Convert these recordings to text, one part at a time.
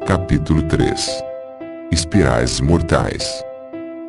Capítulo 3. Espirais mortais.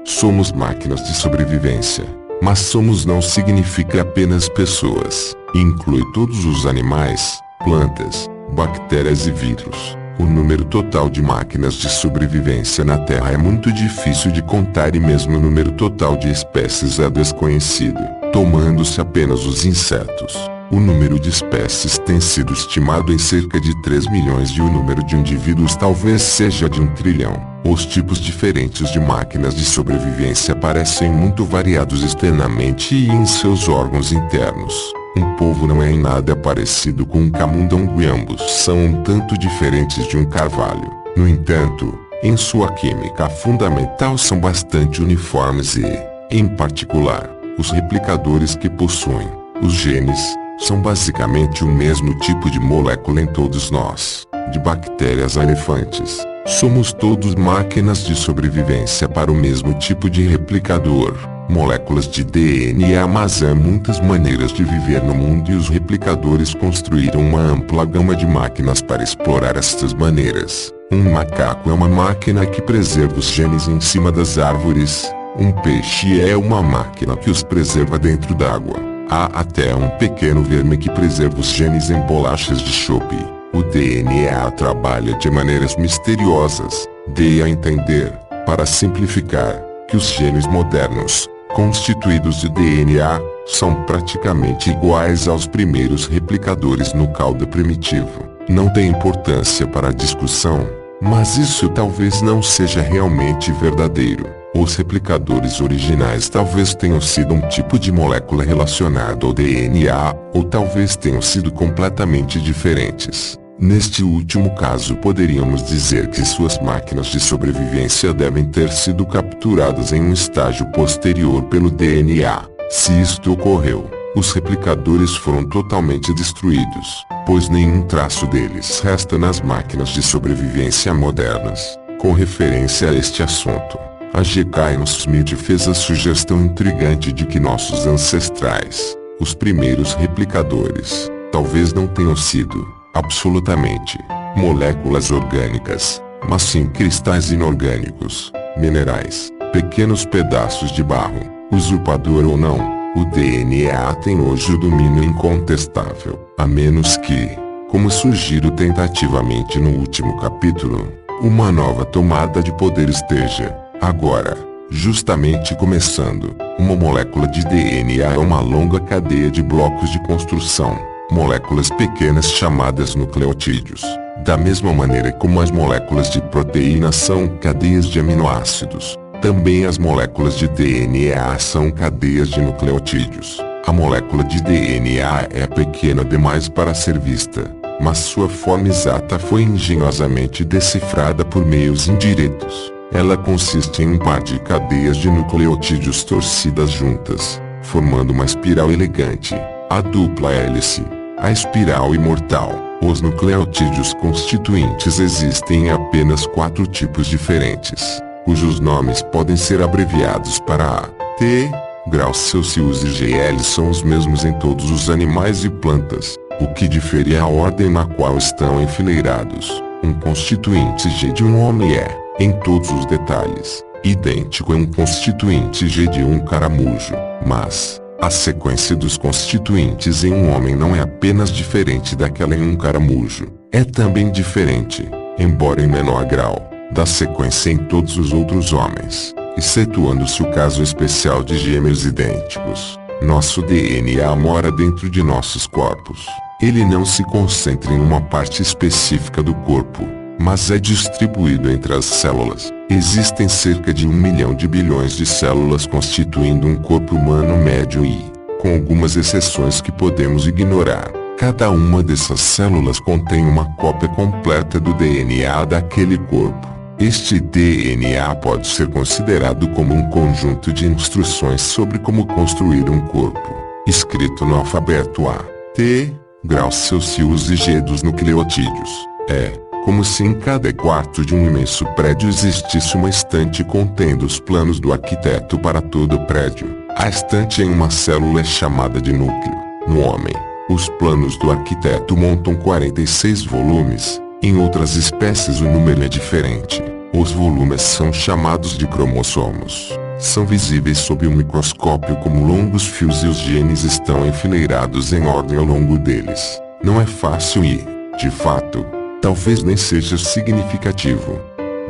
Somos máquinas de sobrevivência, mas somos não significa apenas pessoas. Inclui todos os animais, plantas, bactérias e vírus. O número total de máquinas de sobrevivência na Terra é muito difícil de contar e mesmo o número total de espécies é desconhecido, tomando-se apenas os insetos. O número de espécies tem sido estimado em cerca de 3 milhões e o número de indivíduos talvez seja de 1 trilhão. Os tipos diferentes de máquinas de sobrevivência parecem muito variados externamente e em seus órgãos internos. Um polvo não é em nada parecido com um camundongo e ambos são um tanto diferentes de um carvalho. No entanto, em sua química fundamental são bastante uniformes e, em particular, os replicadores que possuem, os genes, são basicamente o mesmo tipo de molécula em todos nós, de bactérias a elefantes. Somos todos máquinas de sobrevivência para o mesmo tipo de replicador, moléculas de DNA, mas há muitas maneiras de viver no mundo e os replicadores construíram uma ampla gama de máquinas para explorar estas maneiras. Um macaco é uma máquina que preserva os genes em cima das árvores, um peixe é uma máquina que os preserva dentro d'água. Há até um pequeno verme que preserva os genes em bolachas de chope. O DNA trabalha de maneiras misteriosas. Dei a entender, para simplificar, que os genes modernos, constituídos de DNA, são praticamente iguais aos primeiros replicadores no caldo primitivo. Não tem importância para a discussão, mas isso talvez não seja realmente verdadeiro. Os replicadores originais talvez tenham sido um tipo de molécula relacionada ao DNA, ou talvez tenham sido completamente diferentes. Neste último caso poderíamos dizer que suas máquinas de sobrevivência devem ter sido capturadas em um estágio posterior pelo DNA. Se isto ocorreu, os replicadores foram totalmente destruídos, pois nenhum traço deles resta nas máquinas de sobrevivência modernas. Com referência a este assunto, a G. Kyle Smith fez a sugestão intrigante de que nossos ancestrais, os primeiros replicadores, talvez não tenham sido, absolutamente, moléculas orgânicas, mas sim cristais inorgânicos, minerais, pequenos pedaços de barro. Usurpador ou não, o DNA tem hoje o domínio incontestável, a menos que, como sugiro tentativamente no último capítulo, uma nova tomada de poder esteja, agora, justamente começando. Uma molécula de DNA é uma longa cadeia de blocos de construção, moléculas pequenas chamadas nucleotídeos. Da mesma maneira como as moléculas de proteína são cadeias de aminoácidos, também as moléculas de DNA são cadeias de nucleotídeos. A molécula de DNA é pequena demais para ser vista, mas sua forma exata foi engenhosamente decifrada por meios indiretos. Ela consiste em um par de cadeias de nucleotídeos torcidas juntas, formando uma espiral elegante, a dupla hélice, a espiral imortal. Os nucleotídeos constituintes existem em apenas 4 tipos diferentes, cujos nomes podem ser abreviados para A, T, graus Celsius e GL são os mesmos em todos os animais e plantas. O que difere é a ordem na qual estão enfileirados. Um constituinte G de um homem é, em todos os detalhes, idêntico a um constituinte G de um caramujo, mas a sequência dos constituintes em um homem não é apenas diferente daquela em um caramujo, é também diferente, embora em menor grau, da sequência em todos os outros homens, excetuando-se o caso especial de gêmeos idênticos. Nosso DNA mora dentro de nossos corpos. Ele não se concentra em uma parte específica do corpo, mas é distribuído entre as células. Existem cerca de 1 milhão de bilhões de células constituindo um corpo humano médio e, com algumas exceções que podemos ignorar, cada uma dessas células contém uma cópia completa do DNA daquele corpo. Este DNA pode ser considerado como um conjunto de instruções sobre como construir um corpo, escrito no alfabeto A, T, graus Celsius e G dos nucleotídeos. É como se em cada quarto de um imenso prédio existisse uma estante contendo os planos do arquiteto para todo o prédio. A estante em uma célula é chamada de núcleo. No homem, os planos do arquiteto montam 46 volumes, Em outras espécies o número é diferente. Os volumes são chamados de cromossomos. São visíveis sob o microscópio como longos fios e os genes estão enfileirados em ordem ao longo deles. Não é fácil e, de fato, talvez nem seja significativo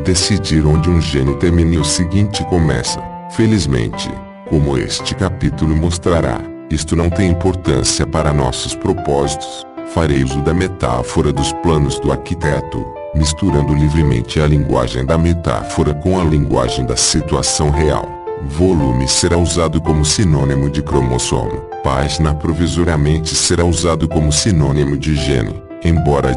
decidir onde um gene termina e o seguinte começa. Felizmente, como este capítulo mostrará, isto não tem importância para nossos propósitos. Farei uso da metáfora dos planos do arquiteto, misturando livremente a linguagem da metáfora com a linguagem da situação real. Volume será usado como sinônimo de cromossomo. Página provisoriamente será usado como sinônimo de gene, embora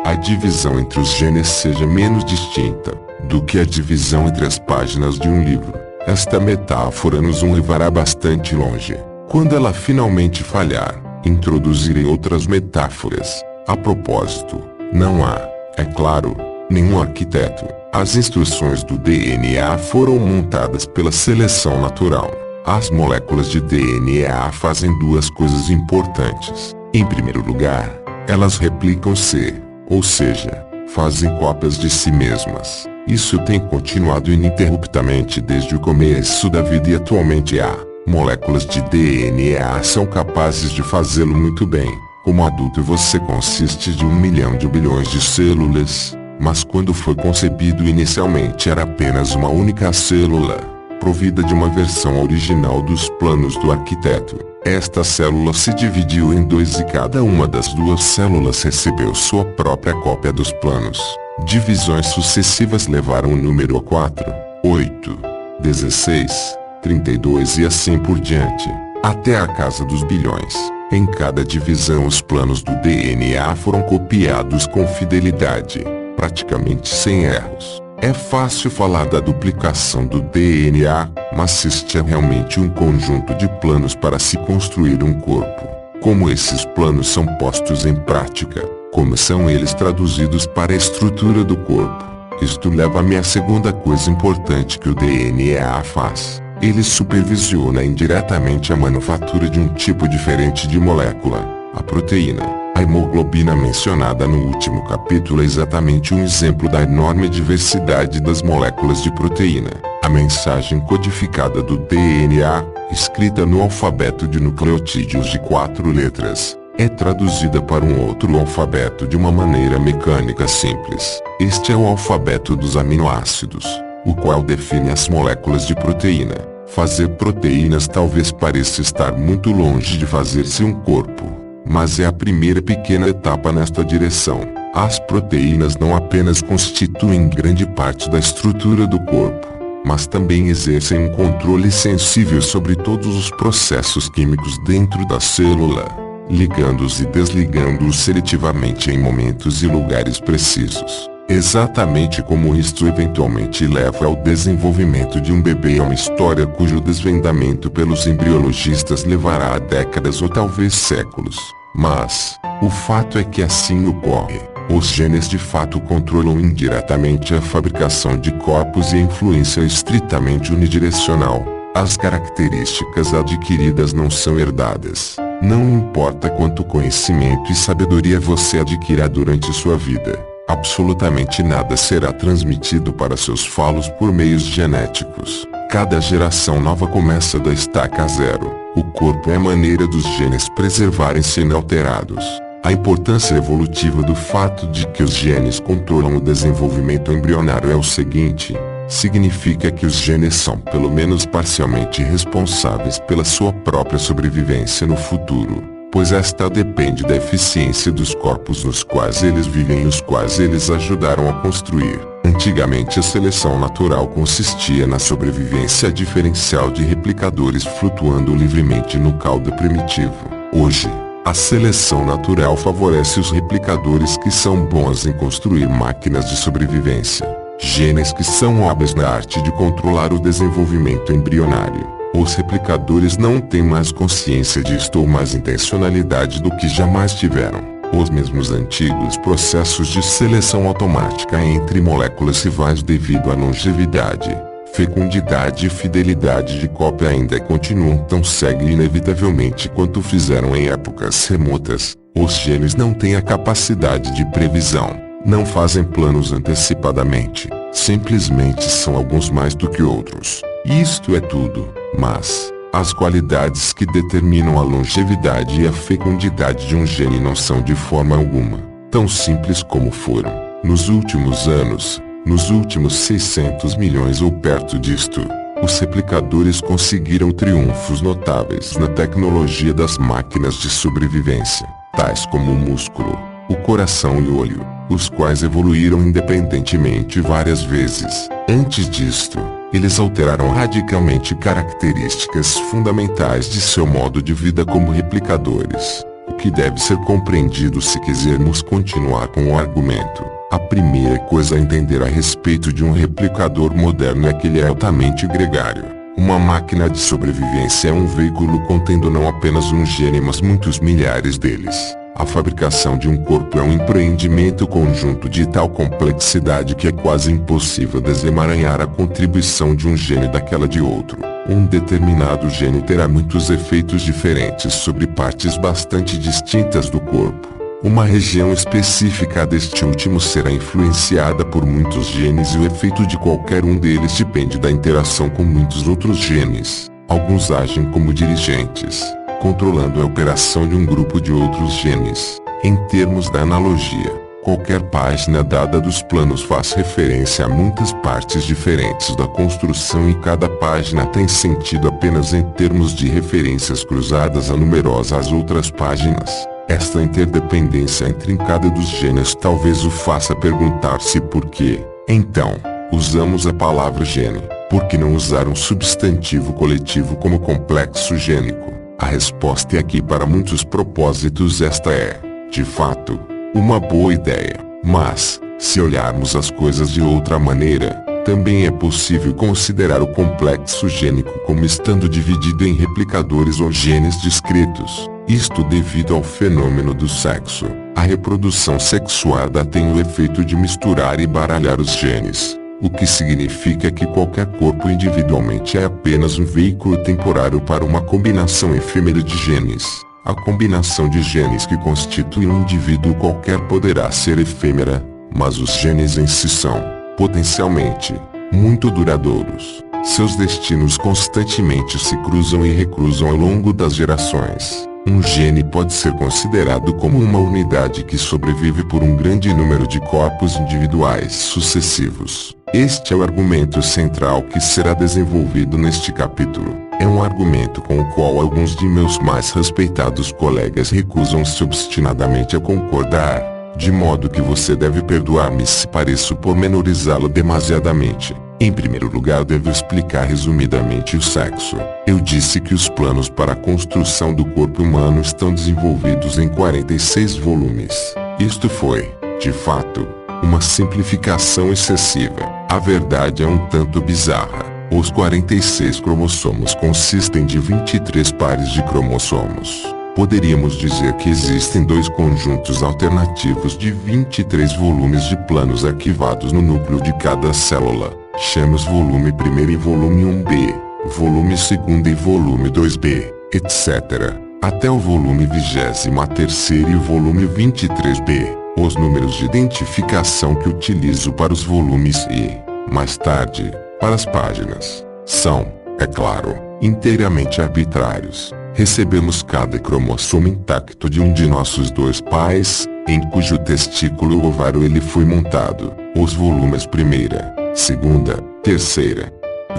a divisão entre os genes seja menos distinta do que a divisão entre as páginas de um livro. Esta metáfora nos levará bastante longe. Quando ela finalmente falhar, introduzirei outras metáforas. A propósito, não há, é claro, nenhum arquiteto. As instruções do DNA foram montadas pela seleção natural. As moléculas de DNA fazem duas coisas importantes. Em primeiro lugar, elas replicam-se, ou seja, fazem cópias de si mesmas. Isso tem continuado ininterruptamente desde o começo da vida e atualmente há moléculas de DNA são capazes de fazê-lo muito bem. Como adulto você consiste de 1 milhão de bilhões de células, mas quando foi concebido inicialmente era apenas uma única célula, provida de uma versão original dos planos do arquiteto. Esta célula se dividiu em dois e cada uma das duas células recebeu sua própria cópia dos planos. Divisões sucessivas levaram o número a 4, 8, 16, 32 e assim por diante, até a casa dos bilhões. Em cada divisão os planos do DNA foram copiados com fidelidade, praticamente sem erros. É fácil falar da duplicação do DNA, mas este é realmente um conjunto de planos para se construir um corpo. Como esses planos são postos em prática, como são eles traduzidos para a estrutura do corpo? Isto leva-me à segunda coisa importante que o DNA faz. Ele supervisiona indiretamente a manufatura de um tipo diferente de molécula, a proteína. A hemoglobina mencionada no último capítulo é exatamente um exemplo da enorme diversidade das moléculas de proteína. A mensagem codificada do DNA, escrita no alfabeto de nucleotídeos de 4 letras, é traduzida para um outro alfabeto de uma maneira mecânica simples. Este é o alfabeto dos aminoácidos, o qual define as moléculas de proteína. Fazer proteínas talvez pareça estar muito longe de fazer-se um corpo, mas é a primeira pequena etapa nesta direção. As proteínas não apenas constituem grande parte da estrutura do corpo, mas também exercem um controle sensível sobre todos os processos químicos dentro da célula, ligando-os e desligando-os seletivamente em momentos e lugares precisos. Exatamente como isto eventualmente leva ao desenvolvimento de um bebê, é uma história cujo desvendamento pelos embriologistas levará décadas ou talvez séculos. Mas, o fato é que assim ocorre. Os genes de fato controlam indiretamente a fabricação de corpos e a influência é estritamente unidirecional. As características adquiridas não são herdadas. Não importa quanto conhecimento e sabedoria você adquira durante sua vida. Absolutamente nada será transmitido para seus filhos por meios genéticos. Cada geração nova começa da estaca zero. O corpo é a maneira dos genes preservarem-se inalterados. A importância evolutiva do fato de que os genes controlam o desenvolvimento embrionário é o seguinte: significa que os genes são pelo menos parcialmente responsáveis pela sua própria sobrevivência no futuro, pois esta depende da eficiência dos corpos nos quais eles vivem e os quais eles ajudaram a construir. Antigamente a seleção natural consistia na sobrevivência diferencial de replicadores flutuando livremente no caldo primitivo. Hoje, a seleção natural favorece os replicadores que são bons em construir máquinas de sobrevivência, genes que são hábeis na arte de controlar o desenvolvimento embrionário. Os replicadores não têm mais consciência disto ou mais intencionalidade do que jamais tiveram. Os mesmos antigos processos de seleção automática entre moléculas rivais devido à longevidade, fecundidade e fidelidade de cópia ainda continuam tão cegas inevitavelmente quanto fizeram em épocas remotas. Os genes não têm a capacidade de previsão, não fazem planos antecipadamente, simplesmente são alguns mais do que outros. Isto é tudo, mas as qualidades que determinam a longevidade e a fecundidade de um gene não são de forma alguma tão simples como foram nos últimos anos. Nos últimos 600 milhões ou perto disto, os replicadores conseguiram triunfos notáveis na tecnologia das máquinas de sobrevivência, tais como o músculo, o coração e o olho, os quais evoluíram independentemente várias vezes. Antes disto, eles alteraram radicalmente características fundamentais de seu modo de vida como replicadores, o que deve ser compreendido se quisermos continuar com o argumento. A primeira coisa a entender a respeito de um replicador moderno é que ele é altamente gregário. Uma máquina de sobrevivência é um veículo contendo não apenas um gene mas muitos milhares deles. A fabricação de um corpo é um empreendimento conjunto de tal complexidade que é quase impossível desemaranhar a contribuição de um gene daquela de outro. Um determinado gene terá muitos efeitos diferentes sobre partes bastante distintas do corpo. Uma região específica deste último será influenciada por muitos genes e o efeito de qualquer um deles depende da interação com muitos outros genes. Alguns agem como dirigentes, controlando a operação de um grupo de outros genes. Em termos da analogia, qualquer página dada dos planos faz referência a muitas partes diferentes da construção e cada página tem sentido apenas em termos de referências cruzadas a numerosas outras páginas. Esta interdependência intrincada dos genes talvez o faça perguntar-se por que, então, usamos a palavra gene. Por que não usar um substantivo coletivo como complexo gênico? A resposta é que para muitos propósitos esta é, de fato, uma boa ideia. Mas, se olharmos as coisas de outra maneira, também é possível considerar o complexo gênico como estando dividido em replicadores ou genes discretos. Isto devido ao fenômeno do sexo. A reprodução sexuada tem o efeito de misturar e baralhar os genes, o que significa que qualquer corpo individualmente é apenas um veículo temporário para uma combinação efêmera de genes. A combinação de genes que constitui um indivíduo qualquer poderá ser efêmera, mas os genes em si são, potencialmente, muito duradouros. Seus destinos constantemente se cruzam e recruzam ao longo das gerações. Um gene pode ser considerado como uma unidade que sobrevive por um grande número de corpos individuais sucessivos. Este é o argumento central que será desenvolvido neste capítulo. É um argumento com o qual alguns de meus mais respeitados colegas recusam-se obstinadamente a concordar, de modo que você deve perdoar-me se pareço pormenorizá-lo demasiadamente. Em primeiro lugar, devo explicar resumidamente o sexo. Eu disse que os planos para a construção do corpo humano estão desenvolvidos em 46 volumes. Isto foi, de fato, uma simplificação excessiva. A verdade é um tanto bizarra. Os 46 cromossomos consistem de 23 pares de cromossomos. Poderíamos dizer que existem dois conjuntos alternativos de 23 volumes de planos arquivados no núcleo de cada célula. Chame-os volume 1 e volume 1b, volume 2 e volume 2b, etc. Até o volume 23º e o volume 23b. Os números de identificação que utilizo para os volumes e, mais tarde, para as páginas, são, é claro, inteiramente arbitrários. Recebemos cada cromossomo intacto de um de nossos dois pais, em cujo testículo ovário ele foi montado. Os volumes 1ª, 2ª, 3ª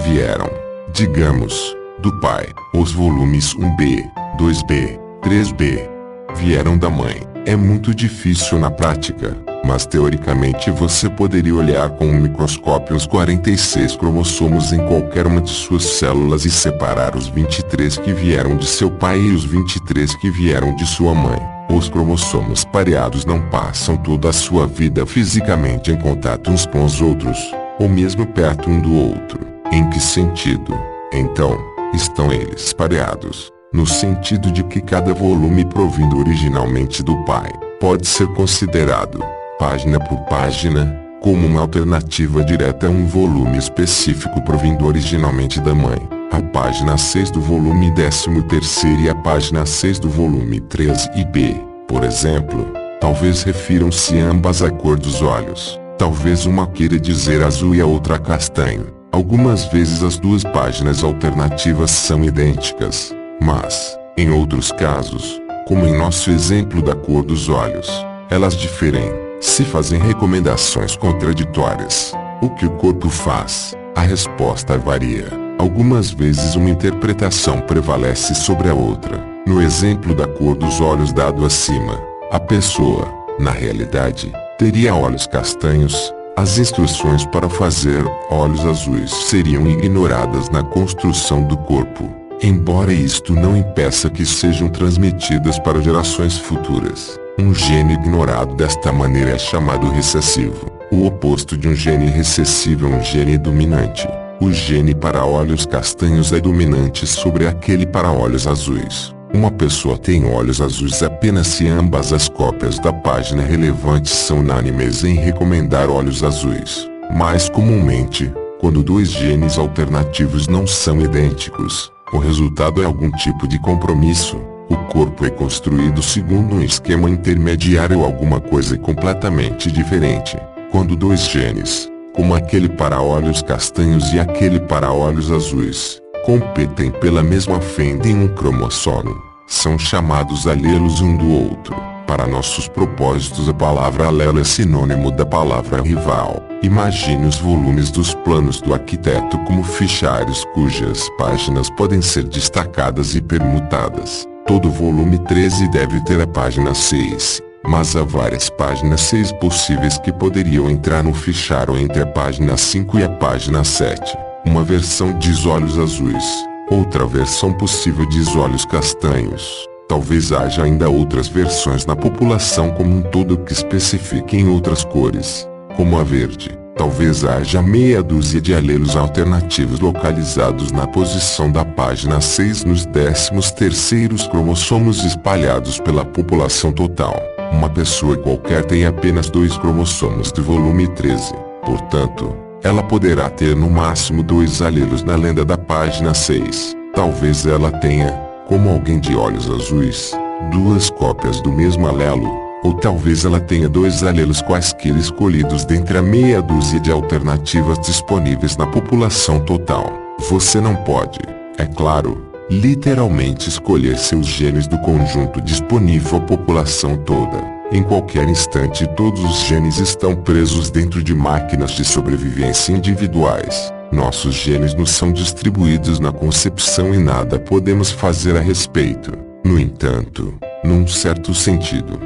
vieram, digamos, do pai. Os volumes 1b, 2b, 3b vieram da mãe. É muito difícil na prática, mas teoricamente você poderia olhar com um microscópio os 46 cromossomos em qualquer uma de suas células e separar os 23 que vieram de seu pai e os 23 que vieram de sua mãe. Os cromossomos pareados não passam toda a sua vida fisicamente em contato uns com os outros, ou mesmo perto um do outro. Em que sentido, então, estão eles pareados? No sentido de que cada volume provindo originalmente do pai, pode ser considerado, página por página, como uma alternativa direta a um volume específico provindo originalmente da mãe. A página 6 do volume 13º e a página 6 do volume 13b Por exemplo, talvez refiram-se ambas à cor dos olhos. Talvez uma queira dizer azul e a outra castanho. Algumas vezes as duas páginas alternativas são idênticas, mas, em outros casos, como em nosso exemplo da cor dos olhos, elas diferem, se fazem recomendações contraditórias. O que o corpo faz? A resposta varia. Algumas vezes uma interpretação prevalece sobre a outra. No exemplo da cor dos olhos dado acima, a pessoa, na realidade, teria olhos castanhos. As instruções para fazer olhos azuis seriam ignoradas na construção do corpo, embora isto não impeça que sejam transmitidas para gerações futuras. Um gene ignorado desta maneira é chamado recessivo. O oposto de um gene recessivo é um gene dominante. O gene para olhos castanhos é dominante sobre aquele para olhos azuis. Uma pessoa tem olhos azuis apenas se ambas as cópias da página relevante são unânimes em recomendar olhos azuis. Mais comumente, quando dois genes alternativos não são idênticos, o resultado é algum tipo de compromisso. O corpo é construído segundo um esquema intermediário ou alguma coisa completamente diferente. Quando dois genes, como aquele para olhos castanhos e aquele para olhos azuis, competem pela mesma fenda em um cromossomo, são chamados alelos um do outro. Para nossos propósitos a palavra alelo é sinônimo da palavra rival. Imagine os volumes dos planos do arquiteto como fichários cujas páginas podem ser destacadas e permutadas. Todo volume 13 deve ter a página 6, mas há várias páginas 6 possíveis que poderiam entrar no fichário entre a página 5 e a página 7. Uma versão diz olhos azuis, outra versão possível diz olhos castanhos. Talvez haja ainda outras versões na população como um todo que especifiquem outras cores, como a verde. Talvez haja meia dúzia de alelos alternativos localizados na posição da página 6 nos 13º cromossomos espalhados pela população total. Uma pessoa qualquer tem apenas 2 cromossomos de volume 13, portanto, ela poderá ter no máximo 2 alelos na lenda da página 6. Talvez ela tenha, como alguém de olhos azuis, 2 cópias do mesmo alelo, ou talvez ela tenha 2 alelos quaisquer escolhidos dentre a meia dúzia de alternativas disponíveis na população total. Você não pode, é claro, literalmente escolher seus genes do conjunto disponível à população toda. Em qualquer instante todos os genes estão presos dentro de máquinas de sobrevivência individuais. Nossos genes nos são distribuídos na concepção e nada podemos fazer a respeito. No entanto, num certo sentido,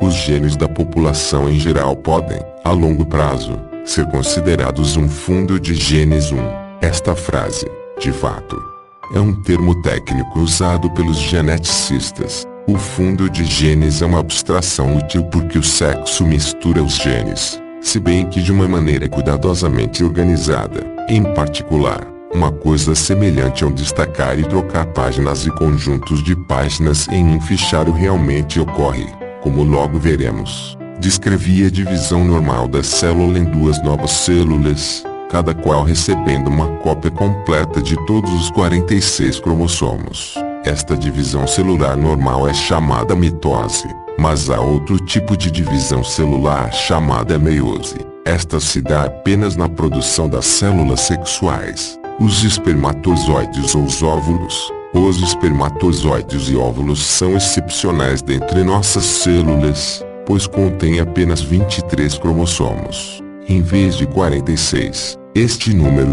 os genes da população em geral podem, a longo prazo, ser considerados um fundo de genes. Esta frase, de fato, é um termo técnico usado pelos geneticistas. O fundo de genes é uma abstração útil porque o sexo mistura os genes, se bem que de uma maneira cuidadosamente organizada. Em particular, uma coisa semelhante ao destacar e trocar páginas e conjuntos de páginas em um fichário realmente ocorre, como logo veremos. Descrevi a divisão normal da célula em 2 novas células, cada qual recebendo uma cópia completa de todos os 46 cromossomos. Esta divisão celular normal é chamada mitose, mas há outro tipo de divisão celular chamada meiose. Esta se dá apenas na produção das células sexuais, os espermatozoides ou os óvulos. Os espermatozoides e óvulos são excepcionais dentre nossas células, pois contêm apenas 23 cromossomos, em vez de 46. Este número,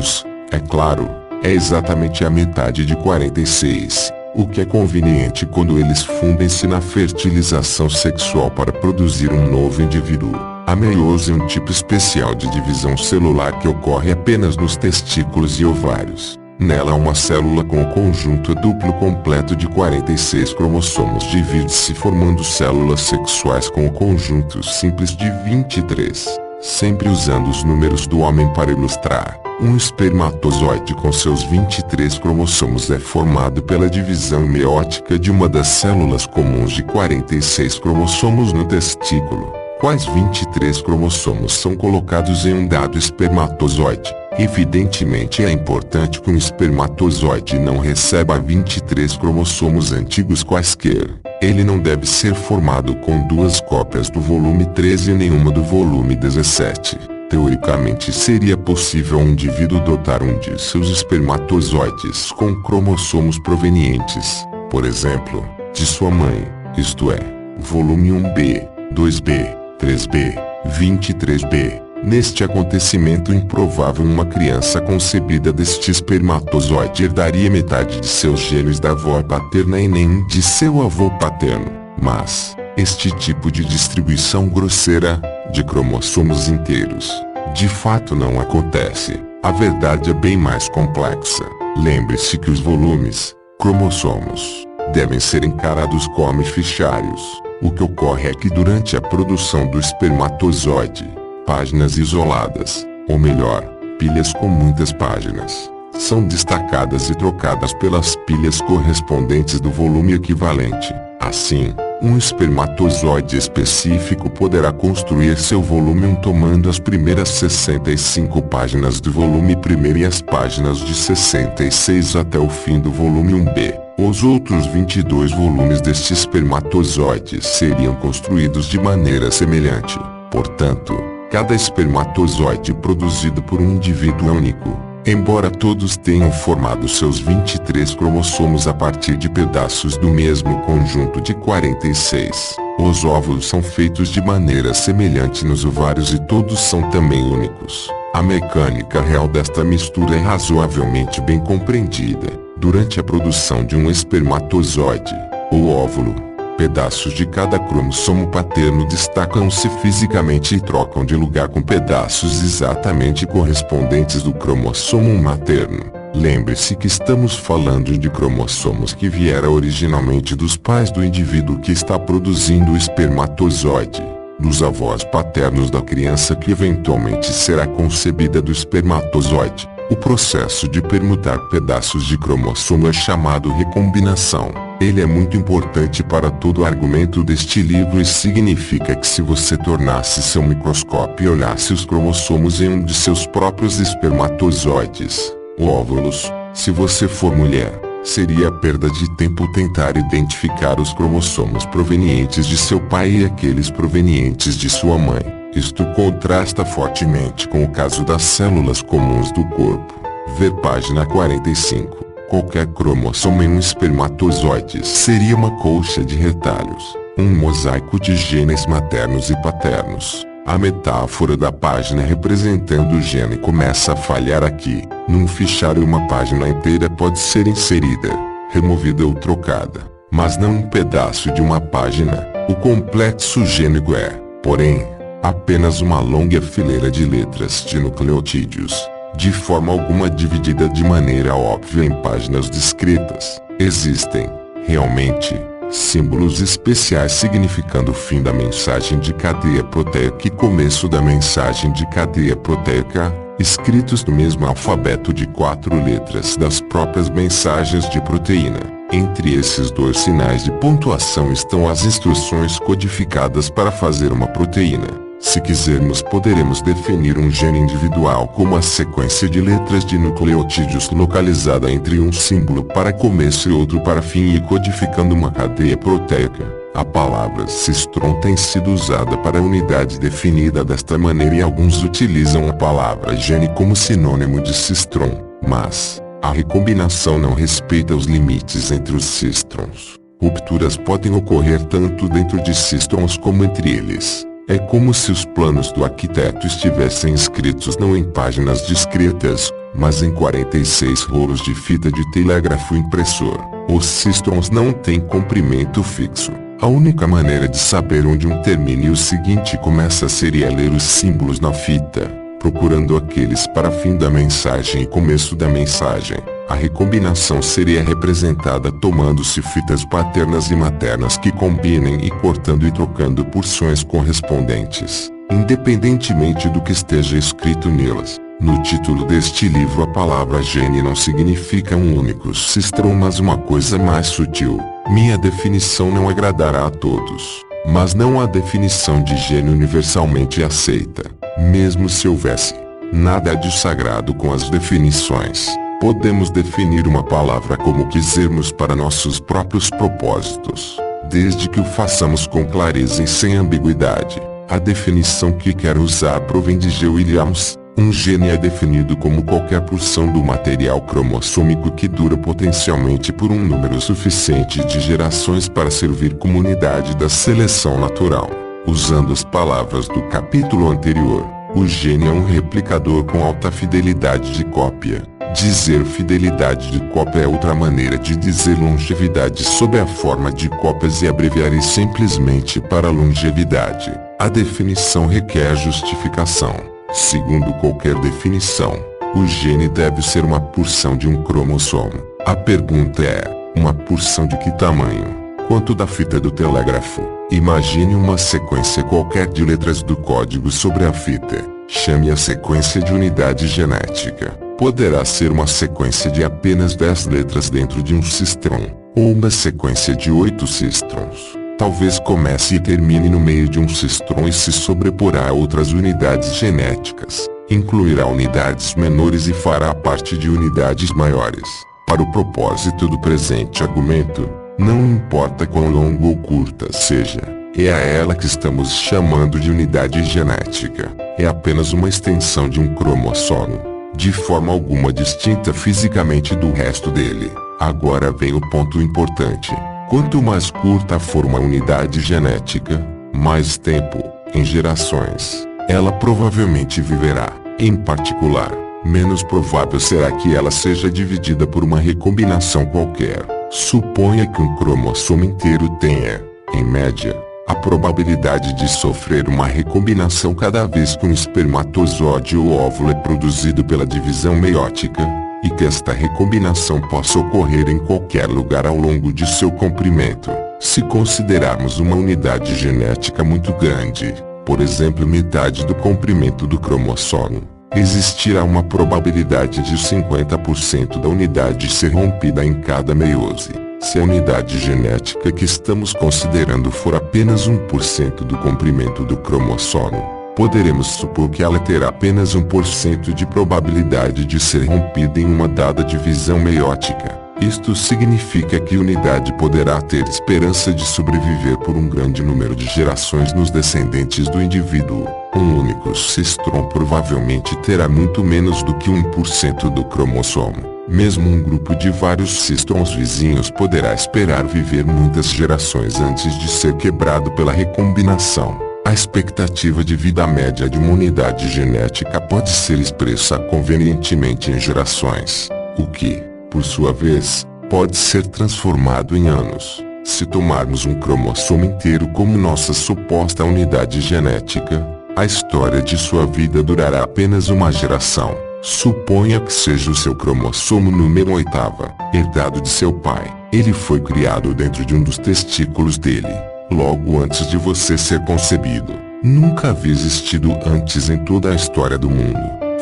é claro, é exatamente a metade de 46. O que é conveniente quando eles fundem-se na fertilização sexual para produzir um novo indivíduo. A meiose é um tipo especial de divisão celular que ocorre apenas nos testículos e ovários. Nela uma célula com o conjunto duplo completo de 46 cromossomos divide-se formando células sexuais com o conjunto simples de 23, sempre usando os números do homem para ilustrar. Um espermatozoide com seus 23 cromossomos é formado pela divisão meiótica de uma das células comuns de 46 cromossomos no testículo. Quais 23 cromossomos são colocados em um dado espermatozoide? Evidentemente é importante que um espermatozoide não receba 23 cromossomos antigos quaisquer. Ele não deve ser formado com duas cópias do volume 13 e nenhuma do volume 17. Teoricamente seria possível um indivíduo dotar um de seus espermatozoides com cromossomos provenientes, por exemplo, de sua mãe, isto é, volume 1b, 2b, 3b, 23b. Neste acontecimento improvável, uma criança concebida deste espermatozoide herdaria metade de seus genes da avó paterna e nem de seu avô paterno. Mas, este tipo de distribuição grosseira, de cromossomos inteiros, de fato não acontece. A verdade é bem mais complexa. Lembre-se que os volumes, cromossomos, devem ser encarados como fichários. O que ocorre é que durante a produção do espermatozoide, páginas isoladas, ou melhor, pilhas com muitas páginas, são destacadas e trocadas pelas pilhas correspondentes do volume equivalente. Assim, um espermatozoide específico poderá construir seu volume 1 tomando as primeiras 65 páginas do volume 1 e as páginas de 66 até o fim do volume 1b. Os outros 22 volumes deste espermatozoide seriam construídos de maneira semelhante. Portanto, cada espermatozoide produzido por um indivíduo é único, embora todos tenham formado seus 23 cromossomos a partir de pedaços do mesmo conjunto de 46. Os óvulos são feitos de maneira semelhante nos ovários e todos são também únicos. A mecânica real desta mistura é razoavelmente bem compreendida. Durante a produção de um espermatozoide, ou óvulo, pedaços de cada cromossomo paterno destacam-se fisicamente e trocam de lugar com pedaços exatamente correspondentes do cromossomo materno. Lembre-se que estamos falando de cromossomos que vieram originalmente dos pais do indivíduo que está produzindo o espermatozoide, dos avós paternos da criança que eventualmente será concebida do espermatozoide. O processo de permutar pedaços de cromossomo é chamado recombinação. Ele é muito importante para todo o argumento deste livro e significa que se você tornasse seu microscópio e olhasse os cromossomos em um de seus próprios espermatozoides, óvulos, se você for mulher, seria perda de tempo tentar identificar os cromossomos provenientes de seu pai e aqueles provenientes de sua mãe. Isto contrasta fortemente com o caso das células comuns do corpo. Ver página 45. Qualquer cromossomo em um espermatozoide seria uma colcha de retalhos, um mosaico de genes maternos e paternos. A metáfora da página representando o gene começa a falhar aqui. Num fichário uma página inteira pode ser inserida, removida ou trocada, mas não um pedaço de uma página. O complexo gênico é, porém, apenas uma longa fileira de letras de nucleotídeos, de forma alguma dividida de maneira óbvia em páginas discretas. Existem, realmente, símbolos especiais significando o fim da mensagem de cadeia proteica e começo da mensagem de cadeia proteica, escritos no mesmo alfabeto de 4 letras das próprias mensagens de proteína. Entre esses dois sinais de pontuação estão as instruções codificadas para fazer uma proteína. Se quisermos, poderemos definir um gene individual como a sequência de letras de nucleotídeos localizada entre um símbolo para começo e outro para fim e codificando uma cadeia proteica. A palavra cistron tem sido usada para a unidade definida desta maneira e alguns utilizam a palavra gene como sinônimo de cistron, mas a recombinação não respeita os limites entre os cistrons. Rupturas podem ocorrer tanto dentro de cistrons como entre eles. É como se os planos do arquiteto estivessem escritos não em páginas discretas, mas em 46 rolos de fita de telégrafo impressor. Os cistrons não têm comprimento fixo. A única maneira de saber onde um termina e o seguinte começa seria ler os símbolos na fita, procurando aqueles para fim da mensagem e começo da mensagem. A recombinação seria representada tomando-se fitas paternas e maternas que combinem e cortando e trocando porções correspondentes, independentemente do que esteja escrito nelas. No título deste livro a palavra gene não significa um único cistron mas uma coisa mais sutil. Minha definição não agradará a todos, mas não há definição de gene universalmente aceita. Mesmo se houvesse, nada de sagrado com as definições. Podemos definir uma palavra como quisermos para nossos próprios propósitos. desde que o façamos com clareza e sem ambiguidade. A definição que quero usar provém de G. Williams. Um gene é definido como qualquer porção do material cromossômico que dura potencialmente por um número suficiente de gerações para servir como unidade da seleção natural. Usando as palavras do capítulo anterior, o gene é um replicador com alta fidelidade de cópia. Dizer fidelidade de cópia é outra maneira de dizer longevidade sob a forma de cópias e abreviar simplesmente para longevidade. A definição requer justificação. Segundo qualquer definição, o gene deve ser uma porção de um cromossomo. A pergunta é, uma porção de que tamanho? Quanto da fita do telégrafo? Imagine uma sequência qualquer de letras do código sobre a fita. Chame a sequência de unidade genética. Poderá ser uma sequência de apenas 10 letras dentro de um cistron, ou uma sequência de 8 cistrons. Talvez comece e termine no meio de um cistron e se sobreporá a outras unidades genéticas. Incluirá unidades menores e fará parte de unidades maiores. Para o propósito do presente argumento, não importa quão longa ou curta seja, é a ela que estamos chamando de unidade genética. É apenas uma extensão de um cromossomo, de forma alguma distinta fisicamente do resto dele. Agora vem o ponto importante. Quanto mais curta for uma unidade genética, mais tempo, em gerações, ela provavelmente viverá. Em particular, menos provável será que ela seja dividida por uma recombinação qualquer. Suponha que um cromossomo inteiro tenha, em média, a probabilidade de sofrer uma recombinação cada vez que um espermatozoide ou óvulo é produzido pela divisão meiótica, e que esta recombinação possa ocorrer em qualquer lugar ao longo de seu comprimento. Se considerarmos uma unidade genética muito grande, por exemplo metade do comprimento do cromossomo, existirá uma probabilidade de 50% da unidade ser rompida em cada meiose. Se a unidade genética que estamos considerando for apenas 1% do comprimento do cromossomo, poderemos supor que ela terá apenas 1% de probabilidade de ser rompida em uma dada divisão meiótica. Isto significa que a unidade poderá ter esperança de sobreviver por um grande número de gerações nos descendentes do indivíduo. Um único cistron provavelmente terá muito menos do que 1% do cromossomo. Mesmo um grupo de vários cistrons vizinhos poderá esperar viver muitas gerações antes de ser quebrado pela recombinação. A expectativa de vida média de uma unidade genética pode ser expressa convenientemente em gerações, o que, por sua vez, pode ser transformado em anos. Se tomarmos um cromossomo inteiro como nossa suposta unidade genética, a história de sua vida durará apenas uma geração. Suponha que seja o seu cromossomo número 8º, herdado de seu pai. Ele foi criado dentro de um dos testículos dele, logo antes de você ser concebido. Nunca havia existido antes em toda a história do mundo.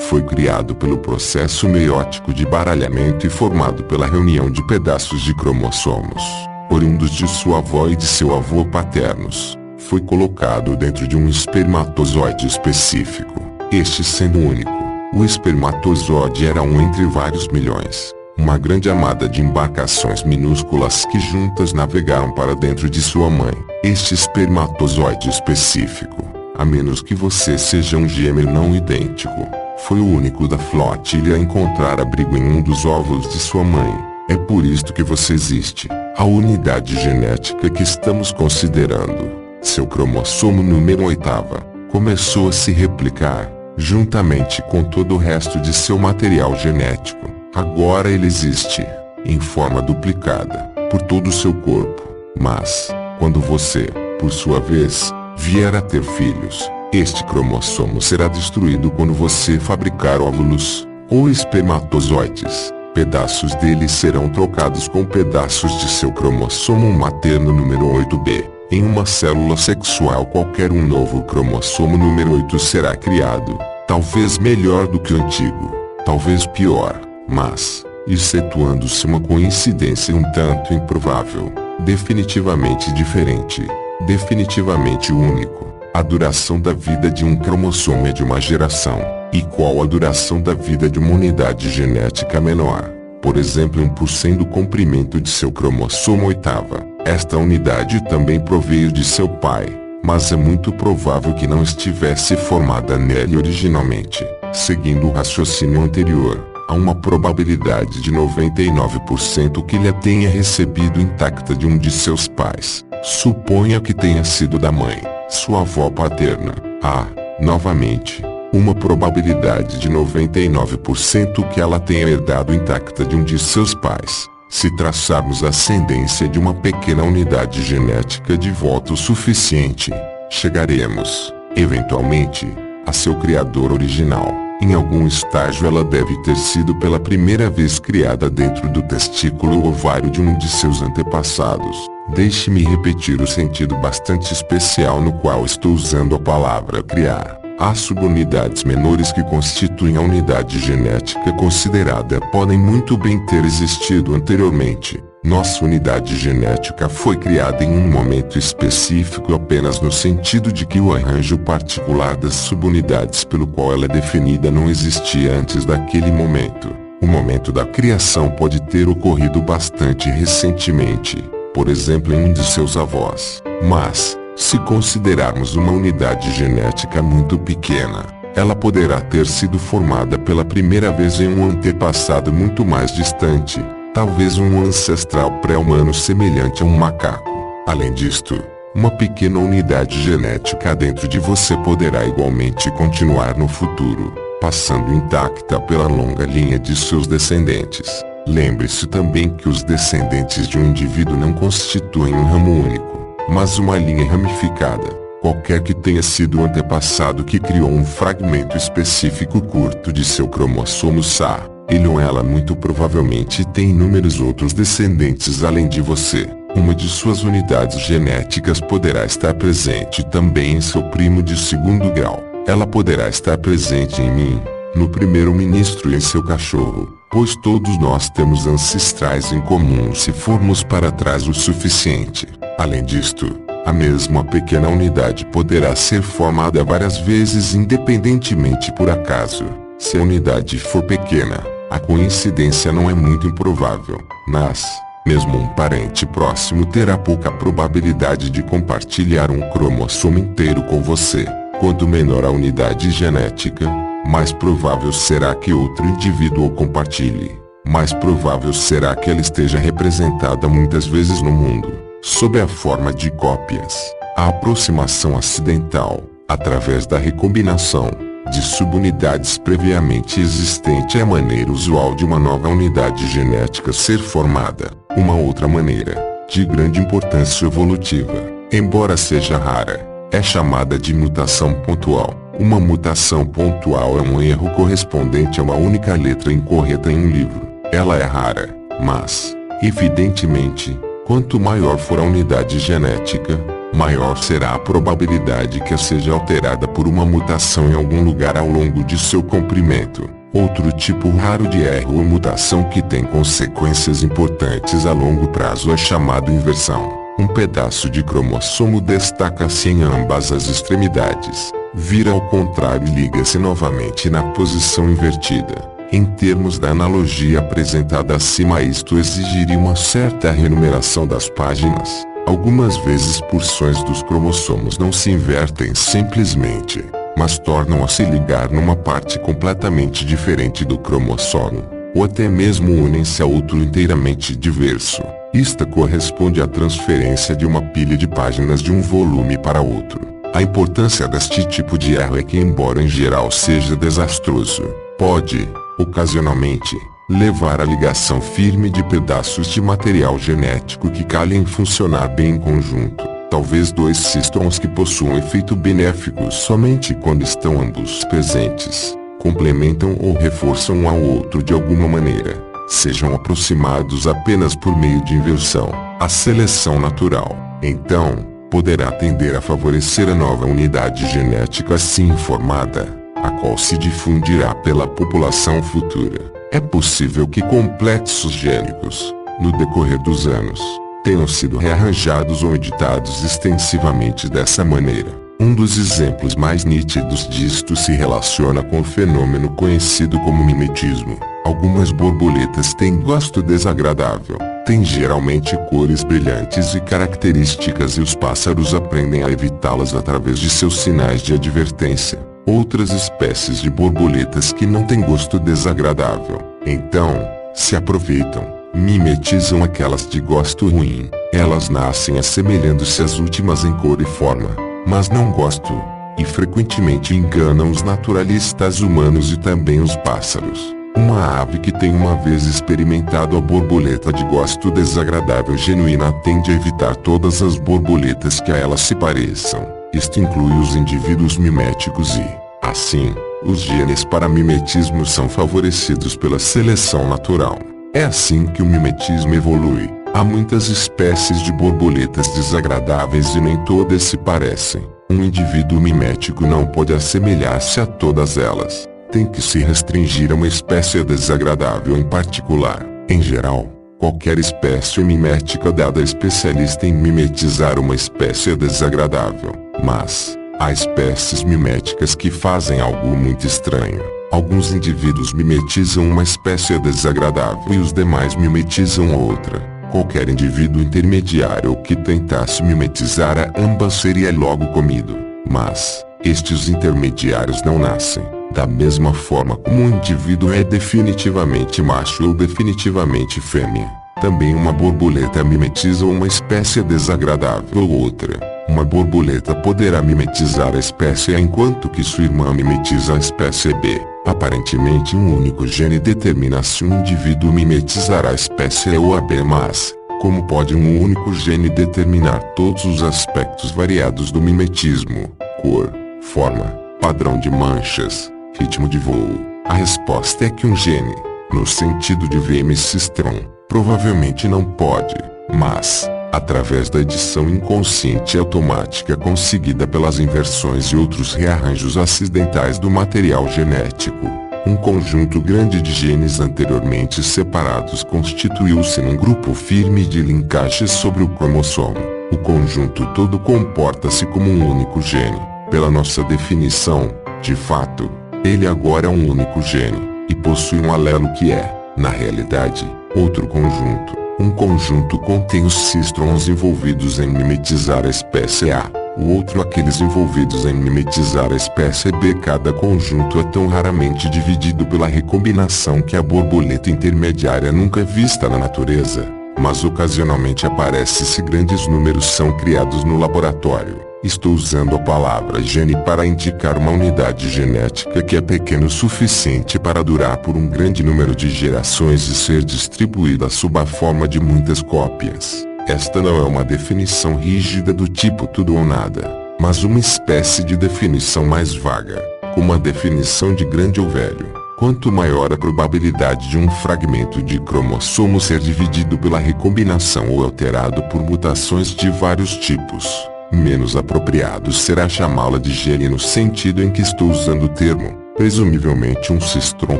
Foi criado pelo processo meiótico de baralhamento e formado pela reunião de pedaços de cromossomos, oriundos de sua avó e de seu avô paternos. Foi colocado dentro de um espermatozoide específico, este sendo único. O espermatozoide era um entre vários milhões, uma grande armada de embarcações minúsculas que juntas navegaram para dentro de sua mãe. Este espermatozoide específico, a menos que você seja um gêmeo não idêntico, foi o único da flotilha a encontrar abrigo em um dos óvulos de sua mãe. É por isto que você existe. A unidade genética que estamos considerando, seu cromossomo número 8º, começou a se replicar, juntamente com todo o resto de seu material genético. Agora ele existe, em forma duplicada, por todo o seu corpo. Mas, quando você, por sua vez, vier a ter filhos, este cromossomo será destruído quando você fabricar óvulos, ou espermatozoides. Pedaços deles serão trocados com pedaços de seu cromossomo materno número 8b. Em uma célula sexual qualquer um novo cromossomo número 8 será criado, talvez melhor do que o antigo, talvez pior, mas, excetuando-se uma coincidência um tanto improvável, definitivamente diferente, definitivamente único. A duração da vida de um cromossomo é de uma geração, e qual a duração da vida de uma unidade genética menor, por exemplo 1% do comprimento de seu cromossomo 8º. Esta unidade também proveio de seu pai, mas é muito provável que não estivesse formada nele originalmente. Seguindo o raciocínio anterior, há uma probabilidade de 99% que ele a tenha recebido intacta de um de seus pais. Suponha que tenha sido da mãe, sua avó paterna. Há, novamente, uma probabilidade de 99% que ela tenha herdado intacta de um de seus pais. Se traçarmos a ascendência de uma pequena unidade genética de volta o suficiente, chegaremos, eventualmente, a seu criador original. Em algum estágio ela deve ter sido pela primeira vez criada dentro do testículo ou ovário de um de seus antepassados. Deixe-me repetir o sentido bastante especial no qual estou usando a palavra criar. As subunidades menores que constituem a unidade genética considerada podem muito bem ter existido anteriormente. Nossa unidade genética foi criada em um momento específico apenas no sentido de que o arranjo particular das subunidades pelo qual ela é definida não existia antes daquele momento. O momento da criação pode ter ocorrido bastante recentemente, por exemplo em um de seus avós. Mas, se considerarmos uma unidade genética muito pequena, ela poderá ter sido formada pela primeira vez em um antepassado muito mais distante, talvez um ancestral pré-humano semelhante a um macaco. Além disto, uma pequena unidade genética dentro de você poderá igualmente continuar no futuro, passando intacta pela longa linha de seus descendentes. Lembre-se também que os descendentes de um indivíduo não constituem um ramo único, mas uma linha ramificada. Qualquer que tenha sido o antepassado que criou um fragmento específico curto de seu cromossomo SA, ele ou ela muito provavelmente tem inúmeros outros descendentes além de você. Uma de suas unidades genéticas poderá estar presente também em seu primo de segundo grau. Ela poderá estar presente em mim, no primeiro-ministro e em seu cachorro, pois todos nós temos ancestrais em comum se formos para trás o suficiente. Além disto, a mesma pequena unidade poderá ser formada várias vezes independentemente por acaso. Se a unidade for pequena, a coincidência não é muito improvável, mas, mesmo um parente próximo terá pouca probabilidade de compartilhar um cromossomo inteiro com você. Quanto menor a unidade genética, mais provável será que outro indivíduo o compartilhe. Mais provável será que ela esteja representada muitas vezes no mundo, sob a forma de cópias. A aproximação acidental, através da recombinação de subunidades previamente existentes, é a maneira usual de uma nova unidade genética ser formada. Uma outra maneira, de grande importância evolutiva, embora seja rara, é chamada de mutação pontual. Uma mutação pontual é um erro correspondente a uma única letra incorreta em um livro. Ela é rara, mas, evidentemente, quanto maior for a unidade genética, maior será a probabilidade que seja alterada por uma mutação em algum lugar ao longo de seu comprimento. Outro tipo raro de erro ou mutação que tem consequências importantes a longo prazo é chamado inversão. Um pedaço de cromossomo destaca-se em ambas as extremidades, vira ao contrário e liga-se novamente na posição invertida. Em termos da analogia apresentada acima, isto exigiria uma certa renumeração das páginas. Algumas vezes porções dos cromossomos não se invertem simplesmente, mas tornam a se ligar numa parte completamente diferente do cromossomo, ou até mesmo unem-se a outro inteiramente diverso. Isto corresponde à transferência de uma pilha de páginas de um volume para outro. A importância deste tipo de erro é que, embora em geral seja desastroso, pode, ocasionalmente, levar à ligação firme de pedaços de material genético que calhem funcionar bem em conjunto. Talvez dois cistons que possuam efeito benéfico somente quando estão ambos presentes, complementam ou reforçam um ao outro de alguma maneira, sejam aproximados apenas por meio de inversão. A seleção natural, então, poderá tender a favorecer a nova unidade genética assim formada, a qual se difundirá pela população futura. É possível que complexos gênicos, no decorrer dos anos, tenham sido rearranjados ou editados extensivamente dessa maneira. Um dos exemplos mais nítidos disto se relaciona com o fenômeno conhecido como mimetismo. Algumas borboletas têm gosto desagradável, têm geralmente cores brilhantes e características e os pássaros aprendem a evitá-las através de seus sinais de advertência. Outras espécies de borboletas que não têm gosto desagradável, então, se aproveitam, mimetizam aquelas de gosto ruim. Elas nascem assemelhando-se às últimas em cor e forma, mas não gosto, e frequentemente enganam os naturalistas humanos e também os pássaros. Uma ave que tem uma vez experimentado a borboleta de gosto desagradável genuína tende a evitar todas as borboletas que a ela se pareçam. Isto inclui os indivíduos miméticos e, assim, os genes para mimetismo são favorecidos pela seleção natural. É assim que o mimetismo evolui. Há muitas espécies de borboletas desagradáveis e nem todas se parecem. Um indivíduo mimético não pode assemelhar-se a todas elas. Tem que se restringir a uma espécie desagradável em particular. Em geral, qualquer espécie mimética dada a especialista em mimetizar uma espécie desagradável. Mas, há espécies miméticas que fazem algo muito estranho. Alguns indivíduos mimetizam uma espécie desagradável e os demais mimetizam outra. Qualquer indivíduo intermediário que tentasse mimetizar a ambas seria logo comido. Mas, estes intermediários não nascem. Da mesma forma como um indivíduo é definitivamente macho ou definitivamente fêmea, também uma borboleta mimetiza uma espécie desagradável ou outra. Uma borboleta poderá mimetizar a espécie A enquanto que sua irmã mimetiza a espécie B. Aparentemente um único gene determina se um indivíduo mimetizará a espécie A ou a B, mas, como pode um único gene determinar todos os aspectos variados do mimetismo, cor, forma, padrão de manchas, ritmo de voo? A resposta é que um gene, no sentido de VMC-stron, provavelmente não pode, mas, através da edição inconsciente e automática conseguida pelas inversões e outros rearranjos acidentais do material genético, um conjunto grande de genes anteriormente separados constituiu-se num grupo firme de linkagens sobre o cromossomo. O conjunto todo comporta-se como um único gene. Pela nossa definição, de fato, ele agora é um único gene, e possui um alelo que é, na realidade, outro conjunto. Um conjunto contém os cistrons envolvidos em mimetizar a espécie A, o outro aqueles envolvidos em mimetizar a espécie B. Cada conjunto é tão raramente dividido pela recombinação que a borboleta intermediária nunca é vista na natureza, mas ocasionalmente aparece se grandes números são criados no laboratório. Estou usando a palavra gene para indicar uma unidade genética que é pequena o suficiente para durar por um grande número de gerações e ser distribuída sob a forma de muitas cópias. Esta não é uma definição rígida do tipo tudo ou nada, mas uma espécie de definição mais vaga, como a definição de grande ou velho. Quanto maior a probabilidade de um fragmento de cromossomo ser dividido pela recombinação ou alterado por mutações de vários tipos, menos apropriado será chamá-la de gene no sentido em que estou usando o termo. Presumivelmente um cistron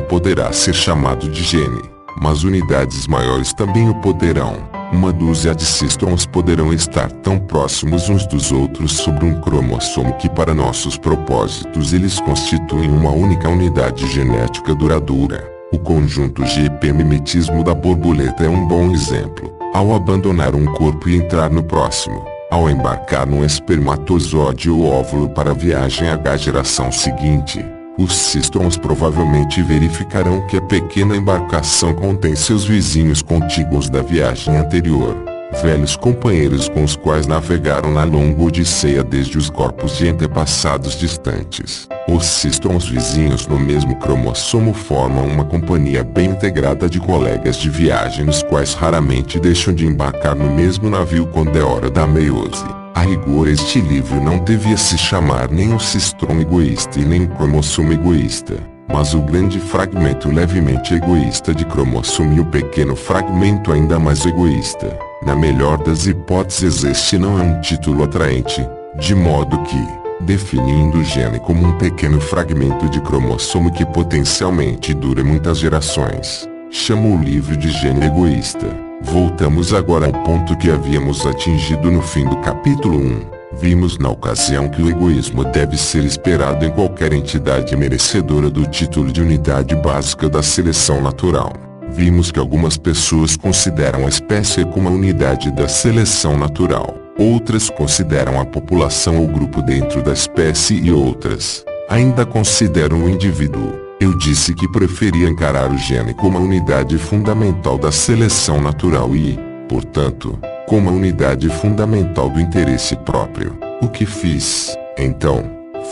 poderá ser chamado de gene, mas unidades maiores também o poderão. Uma dúzia de cistrons poderão estar tão próximos uns dos outros sobre um cromossomo que para nossos propósitos eles constituem uma única unidade genética duradoura. O conjunto GP-mimetismo da borboleta é um bom exemplo. Ao abandonar um corpo e entrar no próximo, ao embarcar num espermatozoide ou óvulo para a viagem H geração seguinte, os cistrons provavelmente verificarão que a pequena embarcação contém seus vizinhos contíguos da viagem anterior, velhos companheiros com os quais navegaram na longa odisseia desde os corpos de antepassados distantes. Os cistrons vizinhos no mesmo cromossomo formam uma companhia bem integrada de colegas de viagem os quais raramente deixam de embarcar no mesmo navio quando é hora da meiose. A rigor este livro não devia se chamar nem um cistron egoísta e nem um cromossomo egoísta, mas o grande fragmento levemente egoísta de cromossomo e o pequeno fragmento ainda mais egoísta. Na melhor das hipóteses este não é um título atraente, de modo que, definindo o gene como um pequeno fragmento de cromossomo que potencialmente dura muitas gerações, chama o livro de gene egoísta. Voltamos agora ao ponto que havíamos atingido no fim do capítulo 1. Vimos na ocasião que o egoísmo deve ser esperado em qualquer entidade merecedora do título de unidade básica da seleção natural. Vimos que algumas pessoas consideram a espécie como a unidade da seleção natural, outras consideram a população ou grupo dentro da espécie e outras ainda consideram o indivíduo. Eu disse que preferia encarar o gene como a unidade fundamental da seleção natural e, portanto, como a unidade fundamental do interesse próprio. O que fiz, então,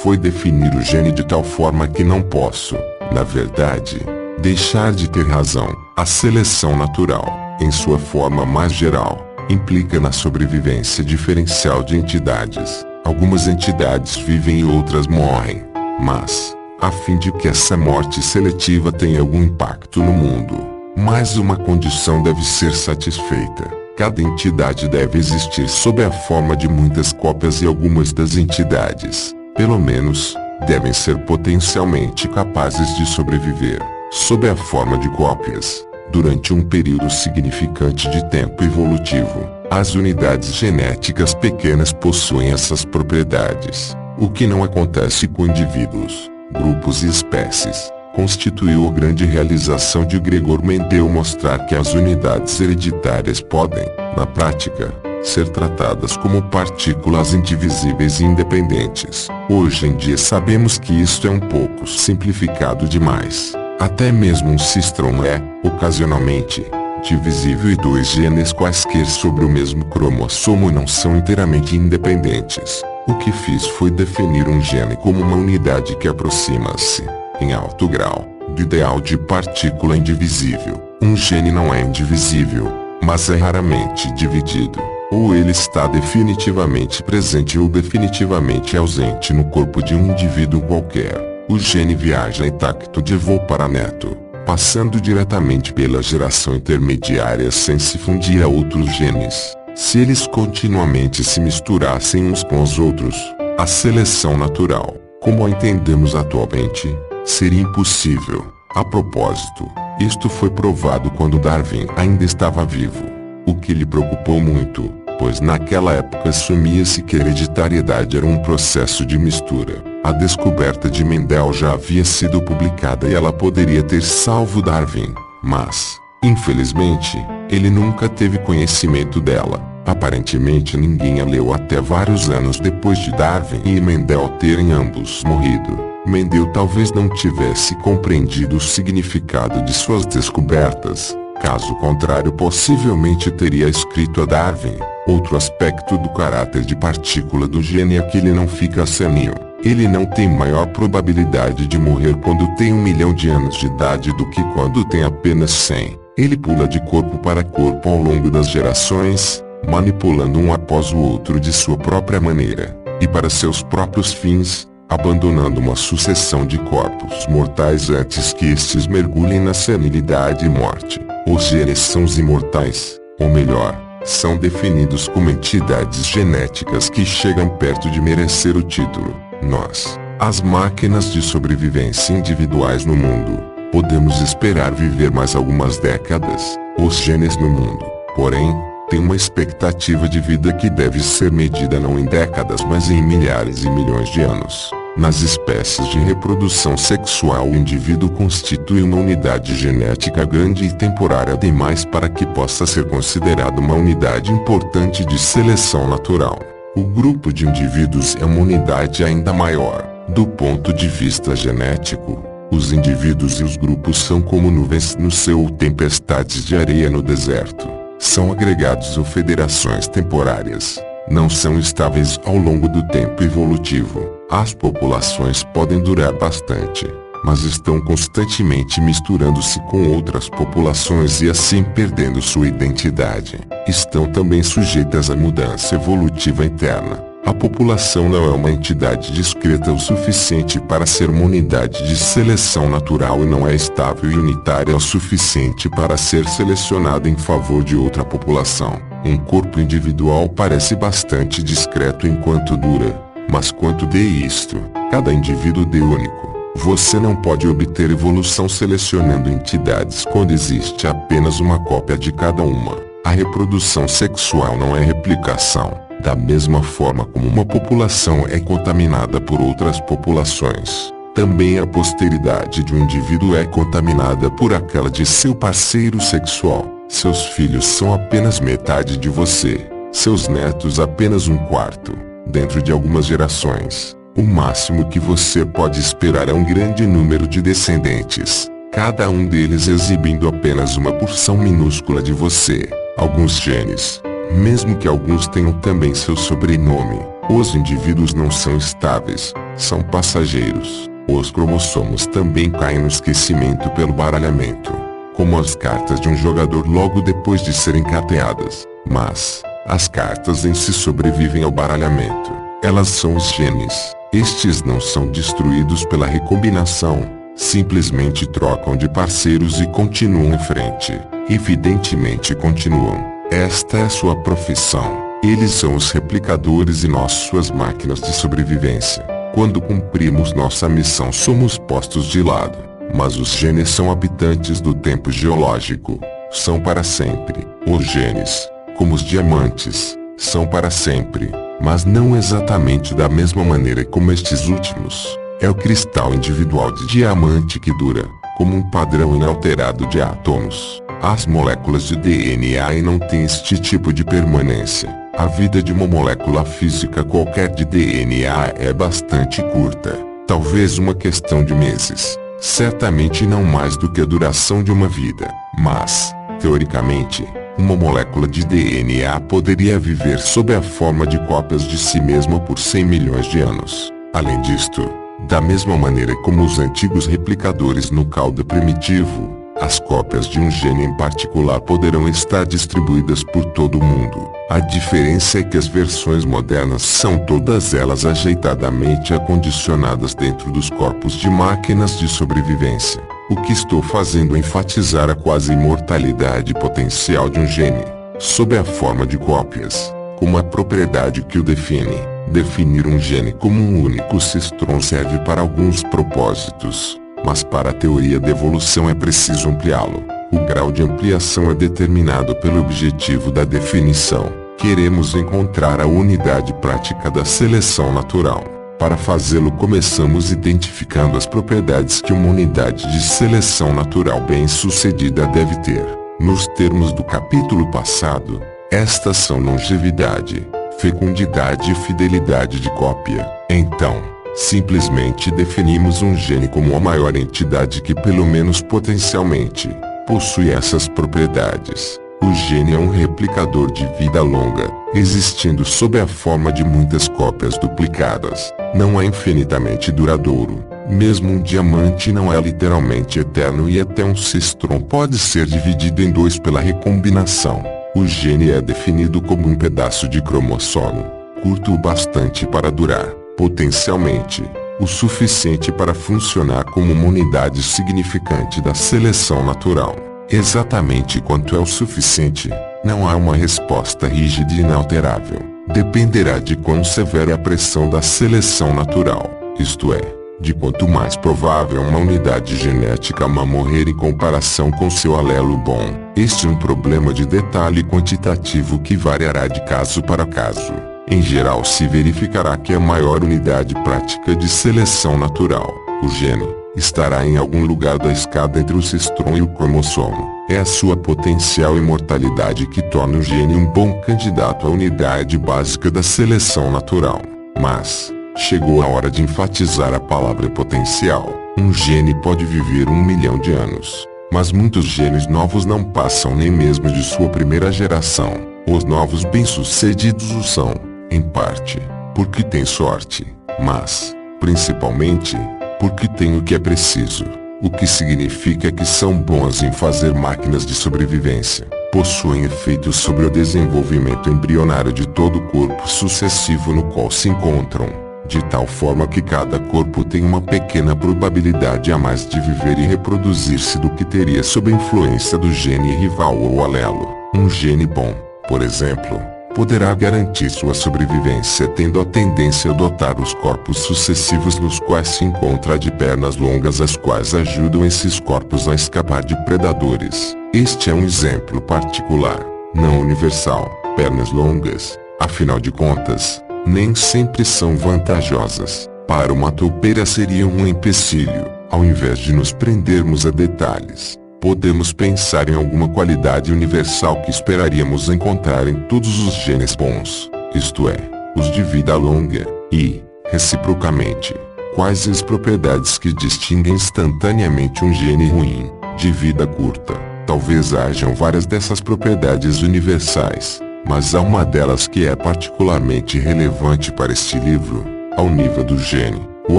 foi definir o gene de tal forma que não posso, na verdade, deixar de ter razão. A seleção natural, em sua forma mais geral, implica na sobrevivência diferencial de entidades. Algumas entidades vivem e outras morrem, mas, a fim de que essa morte seletiva tenha algum impacto no mundo, mais uma condição deve ser satisfeita. Cada entidade deve existir sob a forma de muitas cópias e algumas das entidades, pelo menos, devem ser potencialmente capazes de sobreviver, sob a forma de cópias, durante um período significante de tempo evolutivo. As unidades genéticas pequenas possuem essas propriedades, o que não acontece com indivíduos, grupos e espécies. Constituiu a grande realização de Gregor Mendel mostrar que as unidades hereditárias podem, na prática, ser tratadas como partículas indivisíveis e independentes. Hoje em dia sabemos que isto é um pouco simplificado demais. Até mesmo um cistrão é, ocasionalmente, divisível e dois genes quaisquer sobre o mesmo cromossomo não são inteiramente independentes. O que fiz foi definir um gene como uma unidade que aproxima-se, em alto grau, do ideal de partícula indivisível. Um gene não é indivisível, mas é raramente dividido. Ou ele está definitivamente presente ou definitivamente ausente no corpo de um indivíduo qualquer. O gene viaja intacto de avô para neto, passando diretamente pela geração intermediária sem se fundir a outros genes. Se eles continuamente se misturassem uns com os outros, a seleção natural, como a entendemos atualmente, seria impossível. A propósito, isto foi provado quando Darwin ainda estava vivo, o que lhe preocupou muito, pois naquela época assumia-se que a hereditariedade era um processo de mistura. A descoberta de Mendel já havia sido publicada e ela poderia ter salvo Darwin, mas, infelizmente, ele nunca teve conhecimento dela. Aparentemente ninguém a leu até vários anos depois de Darwin e Mendel terem ambos morrido. Mendel talvez não tivesse compreendido o significado de suas descobertas, caso contrário possivelmente teria escrito a Darwin. Outro aspecto do caráter de partícula do gene é que ele não fica senil. Ele não tem maior probabilidade de morrer quando tem 1 milhão de anos de idade do que quando tem apenas 100. Ele pula de corpo para corpo ao longo das gerações, manipulando um após o outro de sua própria maneira, e para seus próprios fins, abandonando uma sucessão de corpos mortais antes que estes mergulhem na senilidade e morte. Os genes são os imortais, ou melhor, são definidos como entidades genéticas que chegam perto de merecer o título. Nós, as máquinas de sobrevivência individuais no mundo, podemos esperar viver mais algumas décadas. Os genes no mundo, porém, têm uma expectativa de vida que deve ser medida não em décadas mas em milhares e milhões de anos. Nas espécies de reprodução sexual o indivíduo constitui uma unidade genética grande e temporária demais para que possa ser considerado uma unidade importante de seleção natural. O grupo de indivíduos é uma unidade ainda maior. Do ponto de vista genético, os indivíduos e os grupos são como nuvens no céu ou tempestades de areia no deserto. São agregados ou federações temporárias. Não são estáveis ao longo do tempo evolutivo. As populações podem durar bastante, mas estão constantemente misturando-se com outras populações e assim perdendo sua identidade. Estão também sujeitas à mudança evolutiva interna. A população não é uma entidade discreta o suficiente para ser uma unidade de seleção natural e não é estável e unitária o suficiente para ser selecionada em favor de outra população. Um corpo individual parece bastante discreto enquanto dura, mas quanto de isto, cada indivíduo é único. Você não pode obter evolução selecionando entidades quando existe apenas uma cópia de cada uma. A reprodução sexual não é replicação. Da mesma forma como uma população é contaminada por outras populações, Também a posteridade de um indivíduo é contaminada por aquela de seu parceiro sexual. Seus filhos são apenas metade de você, seus netos apenas um quarto. Dentro de algumas gerações, o máximo que você pode esperar é um grande número de descendentes, cada um deles exibindo apenas uma porção minúscula de você. Alguns genes, mesmo que alguns tenham também seu sobrenome, os indivíduos não são estáveis, são passageiros. Os cromossomos também caem no esquecimento pelo baralhamento, como as cartas de um jogador logo depois de serem carteadas. Mas as cartas em si sobrevivem ao baralhamento. Elas são os genes. Estes não são destruídos pela recombinação, simplesmente trocam de parceiros e continuam em frente. Evidentemente continuam. Esta é sua profissão. Eles são os replicadores e nós suas máquinas de sobrevivência. Quando cumprimos nossa missão somos postos de lado, mas os genes são habitantes do tempo geológico, são para sempre. Os genes, como os diamantes, são para sempre, mas não exatamente da mesma maneira como estes últimos. É o cristal individual de diamante que dura, como um padrão inalterado de átomos. As moléculas de DNA não têm este tipo de permanência. A vida de uma molécula física qualquer de DNA é bastante curta, talvez uma questão de meses, certamente não mais do que a duração de uma vida, mas, teoricamente, uma molécula de DNA poderia viver sob a forma de cópias de si mesma por 100 milhões de anos. Além disto, da mesma maneira como os antigos replicadores no caldo primitivo, as cópias de um gene em particular poderão estar distribuídas por todo o mundo. A diferença é que as versões modernas são todas elas ajeitadamente acondicionadas dentro dos corpos de máquinas de sobrevivência. O que estou fazendo é enfatizar a quase imortalidade potencial de um gene, sob a forma de cópias, como a propriedade que o define. Definir um gene como um único cistron serve para alguns propósitos, mas para a teoria da evolução é preciso ampliá-lo. O grau de ampliação é determinado pelo objetivo da definição. Queremos encontrar a unidade prática da seleção natural. Para fazê-lo começamos identificando as propriedades que uma unidade de seleção natural bem-sucedida deve ter. Nos termos do capítulo passado, estas são longevidade, fecundidade e fidelidade de cópia. Então, simplesmente definimos um gene como a maior entidade que pelo menos potencialmente possui essas propriedades. O gene é um replicador de vida longa, existindo sob a forma de muitas cópias duplicadas. Não é infinitamente duradouro. Mesmo um diamante não é literalmente eterno e até um cistron pode ser dividido em dois pela recombinação. O gene é definido como um pedaço de cromossomo, curto o bastante para durar, potencialmente, o suficiente para funcionar como uma unidade significante da seleção natural. Exatamente quanto é o suficiente, não há uma resposta rígida e inalterável. Dependerá de quão severa é a pressão da seleção natural, isto é, de quanto mais provável uma unidade genética má morrer em comparação com seu alelo bom. Este é um problema de detalhe quantitativo que variará de caso para caso. Em geral se verificará que a maior unidade prática de seleção natural, o gene, estará em algum lugar da escada entre o cistron e o cromossomo. É a sua potencial imortalidade que torna o gene um bom candidato à unidade básica da seleção natural. Mas, chegou a hora de enfatizar a palavra potencial. Um gene pode viver 1 milhão de anos, mas muitos genes novos não passam nem mesmo de sua primeira geração. Os novos bem-sucedidos o são, em parte, porque têm sorte, mas, principalmente, porque têm o que é preciso, o que significa que são bons em fazer máquinas de sobrevivência. Possuem efeitos sobre o desenvolvimento embrionário de todo o corpo sucessivo no qual se encontram, de tal forma que cada corpo tem uma pequena probabilidade a mais de viver e reproduzir-se do que teria sob a influência do gene rival ou alelo. Um gene bom, por exemplo, poderá garantir sua sobrevivência tendo a tendência a dotar os corpos sucessivos nos quais se encontra de pernas longas as quais ajudam esses corpos a escapar de predadores. Este é um exemplo particular, não universal. Pernas longas, afinal de contas, nem sempre são vantajosas. para uma toupeira seria um empecilho. Ao invés de nos prendermos a detalhes, podemos pensar em alguma qualidade universal que esperaríamos encontrar em todos os genes bons, isto é, os de vida longa, e, reciprocamente, quais as propriedades que distinguem instantaneamente um gene ruim, de vida curta. Talvez hajam várias dessas propriedades universais, mas há uma delas que é particularmente relevante para este livro. Ao nível do gene, o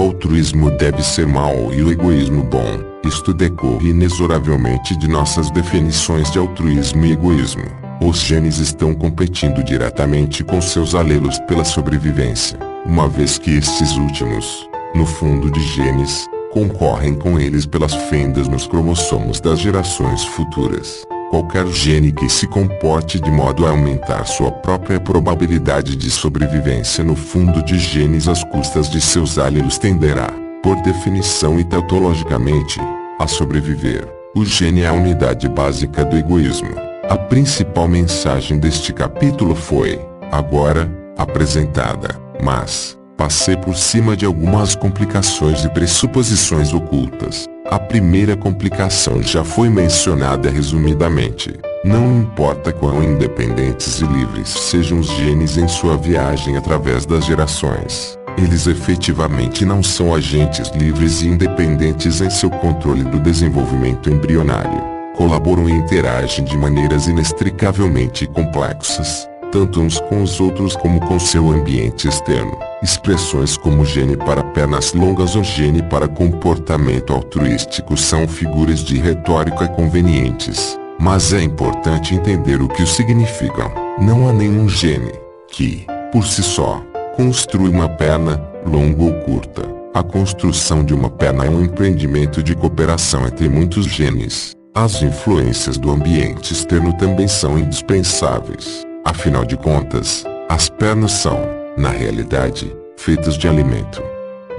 altruísmo deve ser mau e o egoísmo bom. Isto decorre inexoravelmente de nossas definições de altruísmo e egoísmo. Os genes estão competindo diretamente com seus alelos pela sobrevivência, uma vez que estes últimos, no fundo de genes, concorrem com eles pelas fendas nos cromossomos das gerações futuras. Qualquer gene que se comporte de modo a aumentar sua própria probabilidade de sobrevivência no fundo de genes às custas de seus alelos tenderá, por definição e tautologicamente, a sobreviver. O gene é a unidade básica do egoísmo. A principal mensagem deste capítulo foi, agora, apresentada, mas passei por cima de algumas complicações e pressuposições ocultas. A primeira complicação já foi mencionada resumidamente. Não importa quão independentes e livres sejam os genes em sua viagem através das gerações, eles efetivamente não são agentes livres e independentes em seu controle do desenvolvimento embrionário. Colaboram e interagem de maneiras inextricavelmente complexas, tanto uns com os outros como com seu ambiente externo. Expressões como gene para pernas longas ou gene para comportamento altruístico são figuras de retórica convenientes, mas é importante entender o que os significam. Não há nenhum gene que, por si só, construi uma perna, longa ou curta. A construção de uma perna é um empreendimento de cooperação entre muitos genes. As influências do ambiente externo também são indispensáveis. Afinal de contas, as pernas são, na realidade, feitas de alimento.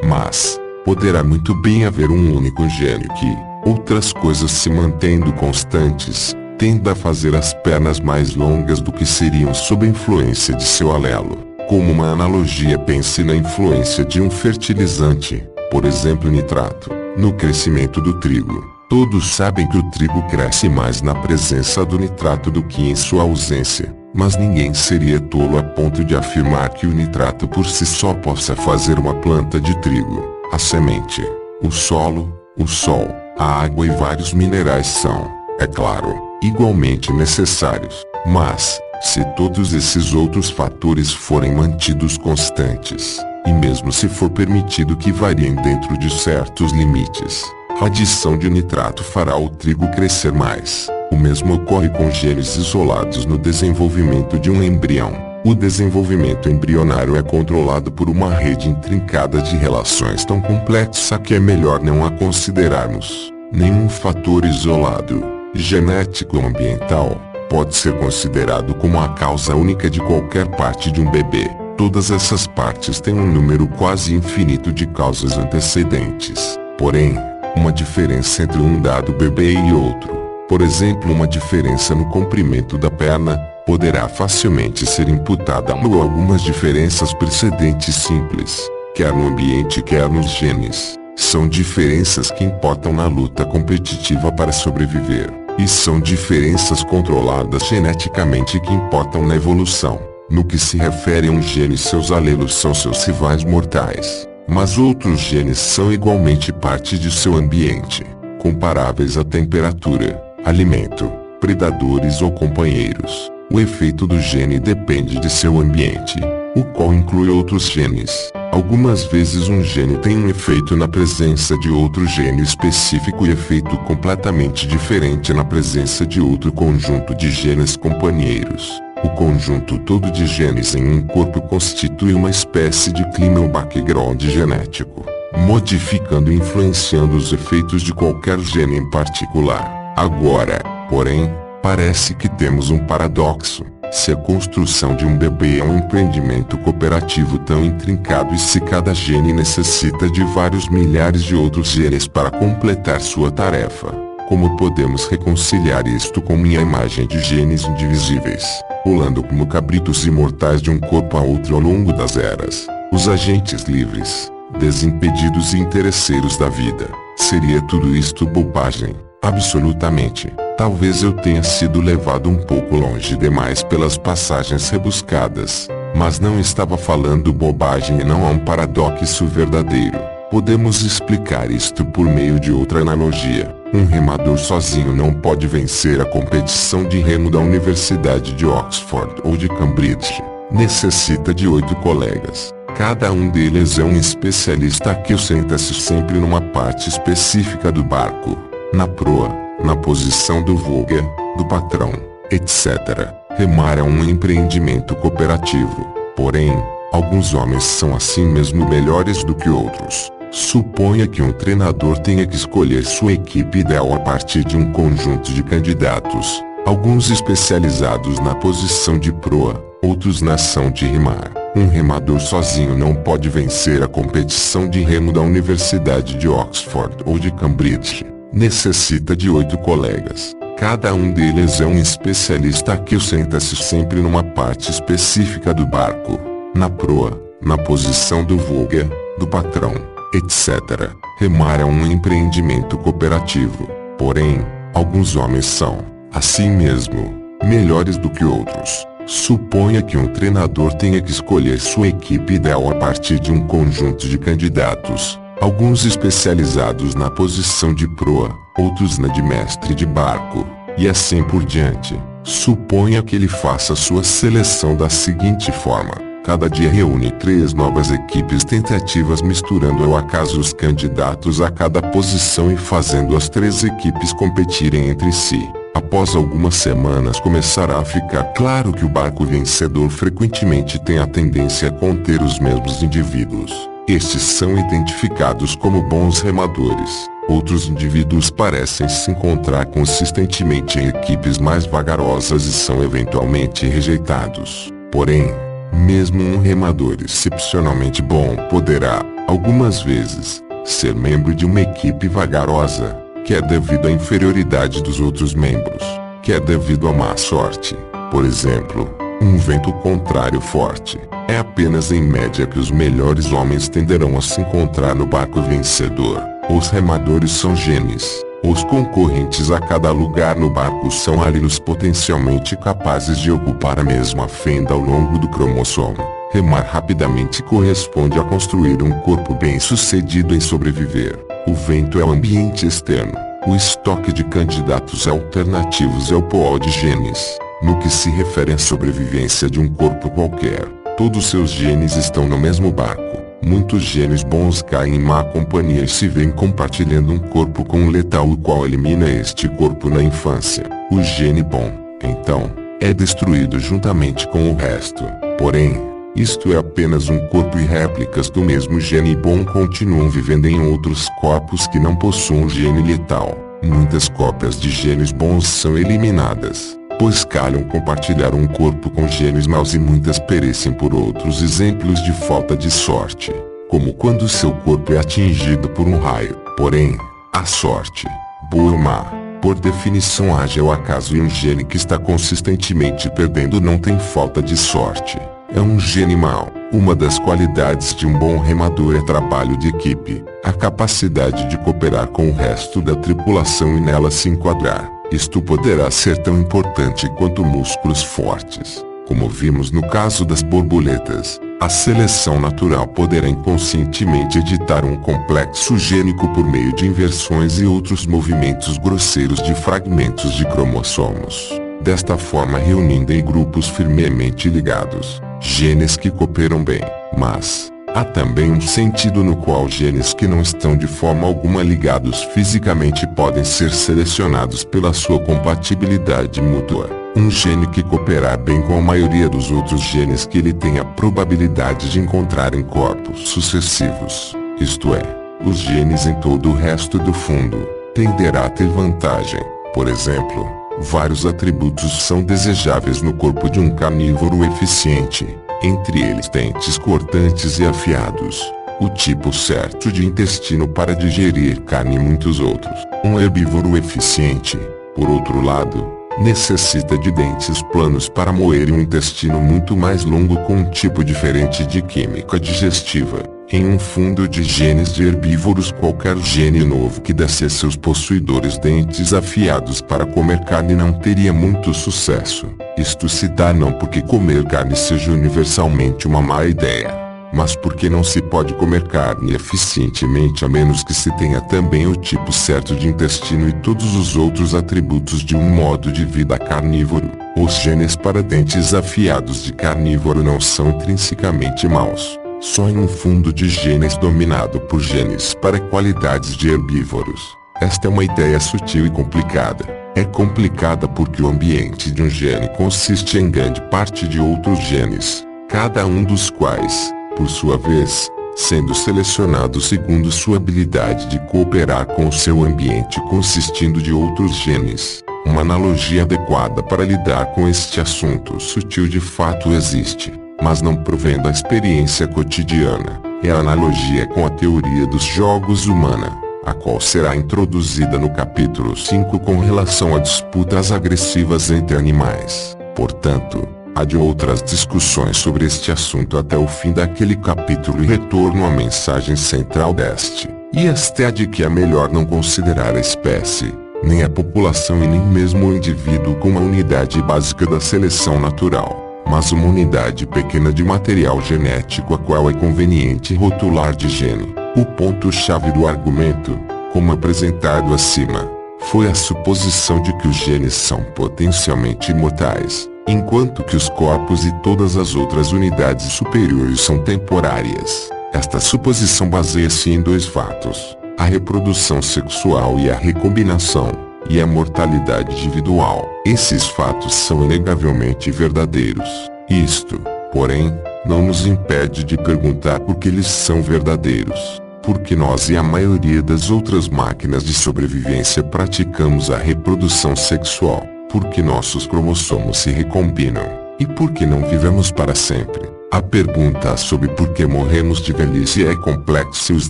Mas, poderá muito bem haver um único gene que, outras coisas se mantendo constantes, tenda a fazer as pernas mais longas do que seriam sob a influência de seu alelo. Como uma analogia, pense na influência de um fertilizante, por exemplo nitrato, no crescimento do trigo. Todos sabem que o trigo cresce mais na presença do nitrato do que em sua ausência. Mas ninguém seria tolo a ponto de afirmar que o nitrato por si só possa fazer uma planta de trigo. A semente, o solo, o sol, a água e vários minerais são, é claro, igualmente necessários. Mas, se todos esses outros fatores forem mantidos constantes, e mesmo se for permitido que variem dentro de certos limites, a adição de nitrato fará o trigo crescer mais. O mesmo ocorre com genes isolados no desenvolvimento de um embrião. O desenvolvimento embrionário é controlado por uma rede intrincada de relações tão complexa que é melhor não a considerarmos. Nenhum fator isolado, genético ou ambiental, pode ser considerado como a causa única de qualquer parte de um bebê. Todas essas partes têm um número quase infinito de causas antecedentes. Porém, uma diferença entre um dado bebê e outro, por exemplo uma diferença no comprimento da perna, poderá facilmente ser imputada a algumas diferenças precedentes simples, quer no ambiente quer nos genes. São diferenças que importam na luta competitiva para sobreviver, e são diferenças controladas geneticamente que importam na evolução. No que se refere a um gene, seus alelos são seus rivais mortais, mas outros genes são igualmente parte de seu ambiente, comparáveis à temperatura, alimento, predadores ou companheiros. O efeito do gene depende de seu ambiente, o qual inclui outros genes. Algumas vezes um gene tem um efeito na presença de outro gene específico e efeito completamente diferente na presença de outro conjunto de genes companheiros. O conjunto todo de genes em um corpo constitui uma espécie de clima ou background genético, modificando e influenciando os efeitos de qualquer gene em particular. Agora, porém, parece que temos um paradoxo. Se a construção de um bebê é um empreendimento cooperativo tão intrincado e se cada gene necessita de vários milhares de outros genes para completar sua tarefa, como podemos reconciliar isto com minha imagem de genes indivisíveis, pulando como cabritos imortais de um corpo a outro ao longo das eras? Os agentes livres, desimpedidos e interesseiros da vida. Seria tudo isto bobagem? Absolutamente. Talvez eu tenha sido levado um pouco longe demais pelas passagens rebuscadas, mas não estava falando bobagem e não há um paradoxo verdadeiro. Podemos explicar isto por meio de outra analogia. Um remador sozinho não pode vencer a competição de remo da Universidade de Oxford ou de Cambridge. Necessita de 8 colegas. Cada um deles é um especialista que senta-se sempre numa parte específica do barco, na proa, na posição do voga, do patrão, etc. Remar é um empreendimento cooperativo. Porém, alguns homens são assim mesmo melhores do que outros. Suponha que um treinador tenha que escolher sua equipe ideal a partir de um conjunto de candidatos, alguns especializados na posição de proa, outros na ação de remar. Um remador sozinho não pode vencer a competição de remo da Universidade de Oxford ou de Cambridge. Necessita de 8 colegas. Cada um deles é um especialista que senta-se sempre numa parte específica do barco, na proa, na posição do voga, do patrão, etc. Remar é um empreendimento cooperativo. Porém, alguns homens são, assim mesmo, melhores do que outros. Suponha que um treinador tenha que escolher sua equipe ideal a partir de um conjunto de candidatos, alguns especializados na posição de proa, outros na de mestre de barco, e assim por diante. Suponha que ele faça sua seleção da seguinte forma: cada dia reúne 3 novas equipes tentativas misturando ao acaso os candidatos a cada posição e fazendo as 3 equipes competirem entre si. Após algumas semanas começará a ficar claro que o barco vencedor frequentemente tem a tendência a conter os mesmos indivíduos. Estes são identificados como bons remadores. Outros indivíduos parecem se encontrar consistentemente em equipes mais vagarosas e são eventualmente rejeitados. Porém, mesmo um remador excepcionalmente bom poderá, algumas vezes, ser membro de uma equipe vagarosa, que é devido à inferioridade dos outros membros, que é devido à má sorte. Por exemplo, um vento contrário forte. É apenas em média que os melhores homens tenderão a se encontrar no barco vencedor. Os remadores são gênios. Os concorrentes a cada lugar no barco são alinos potencialmente capazes de ocupar a mesma fenda ao longo do cromossomo. Remar rapidamente corresponde a construir um corpo bem-sucedido em sobreviver. O vento é o ambiente externo. O estoque de candidatos alternativos é o pool de genes. No que se refere à sobrevivência de um corpo qualquer, todos seus genes estão no mesmo barco. Muitos genes bons caem em má companhia e se veem compartilhando um corpo com um letal o qual elimina este corpo na infância. O gene bom, então, é destruído juntamente com o resto. Porém, isto é apenas um corpo e réplicas do mesmo gene bom continuam vivendo em outros corpos que não possuem gene letal. Muitas cópias de genes bons são eliminadas, pois calham compartilhar um corpo com genes maus e muitas perecem por outros exemplos de falta de sorte, como quando seu corpo é atingido por um raio. Porém, a sorte, boa ou má, por definição age ao acaso e um gene que está consistentemente perdendo não tem falta de sorte. É um gene mau. Uma das qualidades de um bom remador é trabalho de equipe, a capacidade de cooperar com o resto da tripulação e nela se enquadrar. Isto poderá ser tão importante quanto músculos fortes. Como vimos no caso das borboletas, a seleção natural poderá inconscientemente editar um complexo gênico por meio de inversões e outros movimentos grosseiros de fragmentos de cromossomos. Desta forma reunindo em grupos firmemente ligados, genes que cooperam bem. Mas, há também um sentido no qual genes que não estão de forma alguma ligados fisicamente podem ser selecionados pela sua compatibilidade mútua. Um gene que cooperar bem com a maioria dos outros genes que ele tem a probabilidade de encontrar em corpos sucessivos, isto é, os genes em todo o resto do fundo, tenderá a ter vantagem. Por exemplo, vários atributos são desejáveis no corpo de um carnívoro eficiente, entre eles dentes cortantes e afiados, o tipo certo de intestino para digerir carne e muitos outros. Um herbívoro eficiente, por outro lado, necessita de dentes planos para moer e um intestino muito mais longo com um tipo diferente de química digestiva. Em um fundo de genes de herbívoros, qualquer gene novo que desse a seus possuidores dentes afiados para comer carne não teria muito sucesso. Isto se dá não porque comer carne seja universalmente uma má ideia, mas porque não se pode comer carne eficientemente a menos que se tenha também o tipo certo de intestino e todos os outros atributos de um modo de vida carnívoro. Os genes para dentes afiados de carnívoro não são intrinsecamente maus. Só em um fundo de genes dominado por genes para qualidades de herbívoros. Esta é uma ideia sutil e complicada. É complicada porque o ambiente de um gene consiste em grande parte de outros genes, cada um dos quais, por sua vez, sendo selecionado segundo sua habilidade de cooperar com o seu ambiente consistindo de outros genes. Uma analogia adequada para lidar com este assunto sutil de fato existe, mas não provém da experiência cotidiana. É a analogia com a teoria dos jogos humana, a qual será introduzida no capítulo 5 com relação a disputas agressivas entre animais. Portanto, há de outras discussões sobre este assunto até o fim daquele capítulo e retorno à mensagem central deste. E esta é a de que é melhor não considerar a espécie, nem a população e nem mesmo o indivíduo como a unidade básica da seleção natural, mas uma unidade pequena de material genético a qual é conveniente rotular de gene. O ponto-chave do argumento, como apresentado acima, foi a suposição de que os genes são potencialmente imortais, enquanto que os corpos e todas as outras unidades superiores são temporárias. Esta suposição baseia-se em dois fatos: a reprodução sexual e a recombinação, e a mortalidade individual. Esses fatos são inegavelmente verdadeiros. Isto, porém, não nos impede de perguntar por que eles são verdadeiros. Porque nós e a maioria das outras máquinas de sobrevivência praticamos a reprodução sexual, porque nossos cromossomos se recombinam, e porque não vivemos para sempre. A pergunta sobre por que morremos de velhice é complexa e os